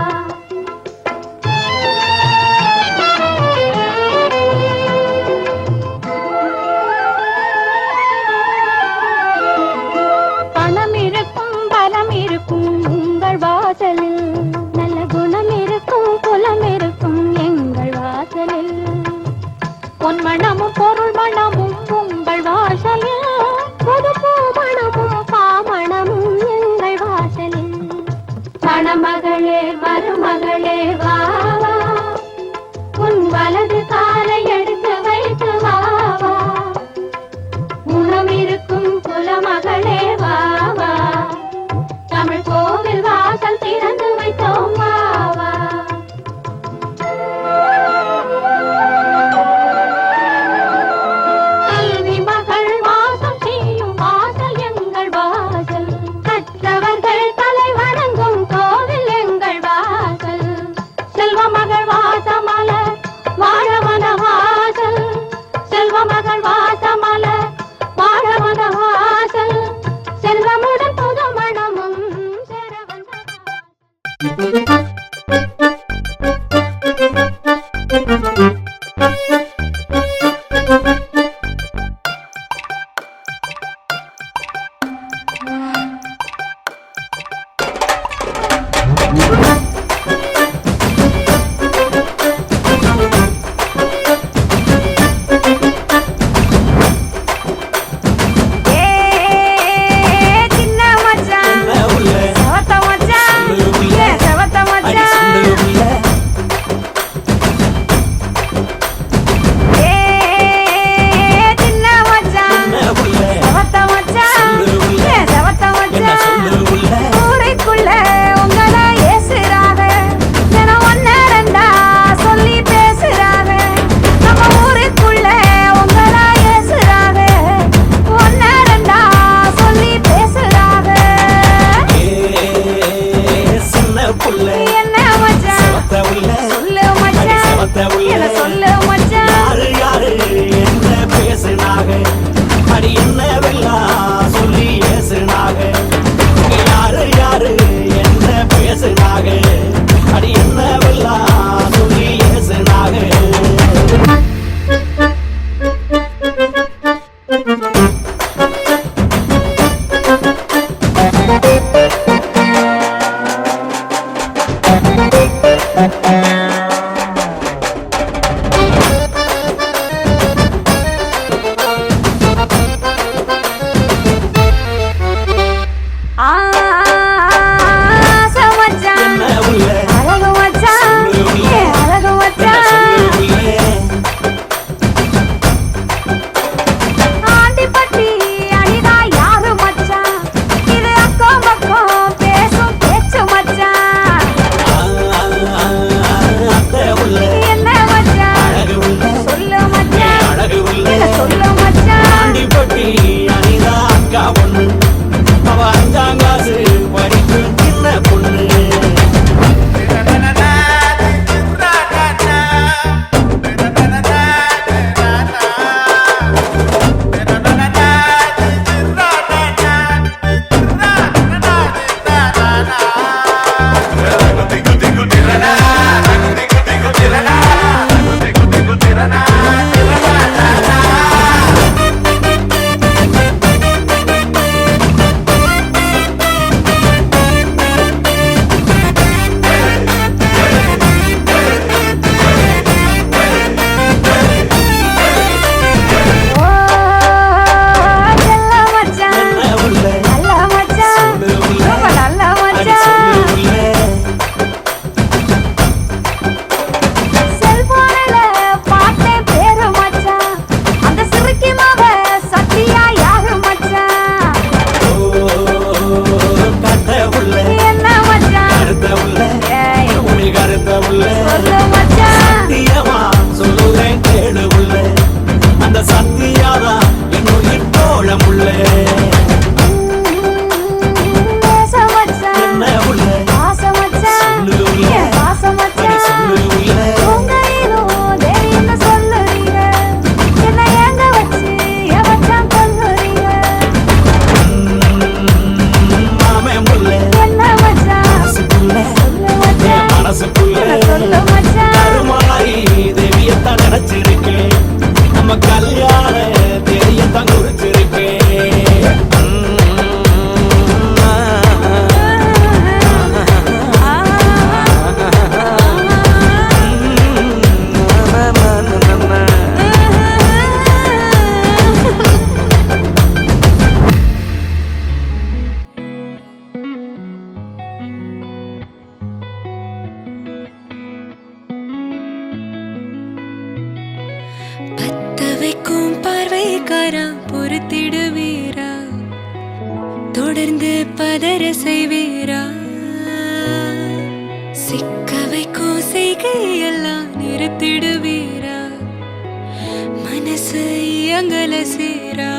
பணம் இருக்கும் பலம் இருக்கும் உங்கள் பொறுத்திடுவீரா தொடர்ந்து பதற செய்வீரா சிக்க வைக்கும் செய்கையெல்லாம் நிறுத்திடுவீரா மனசு இயங்கல சேரா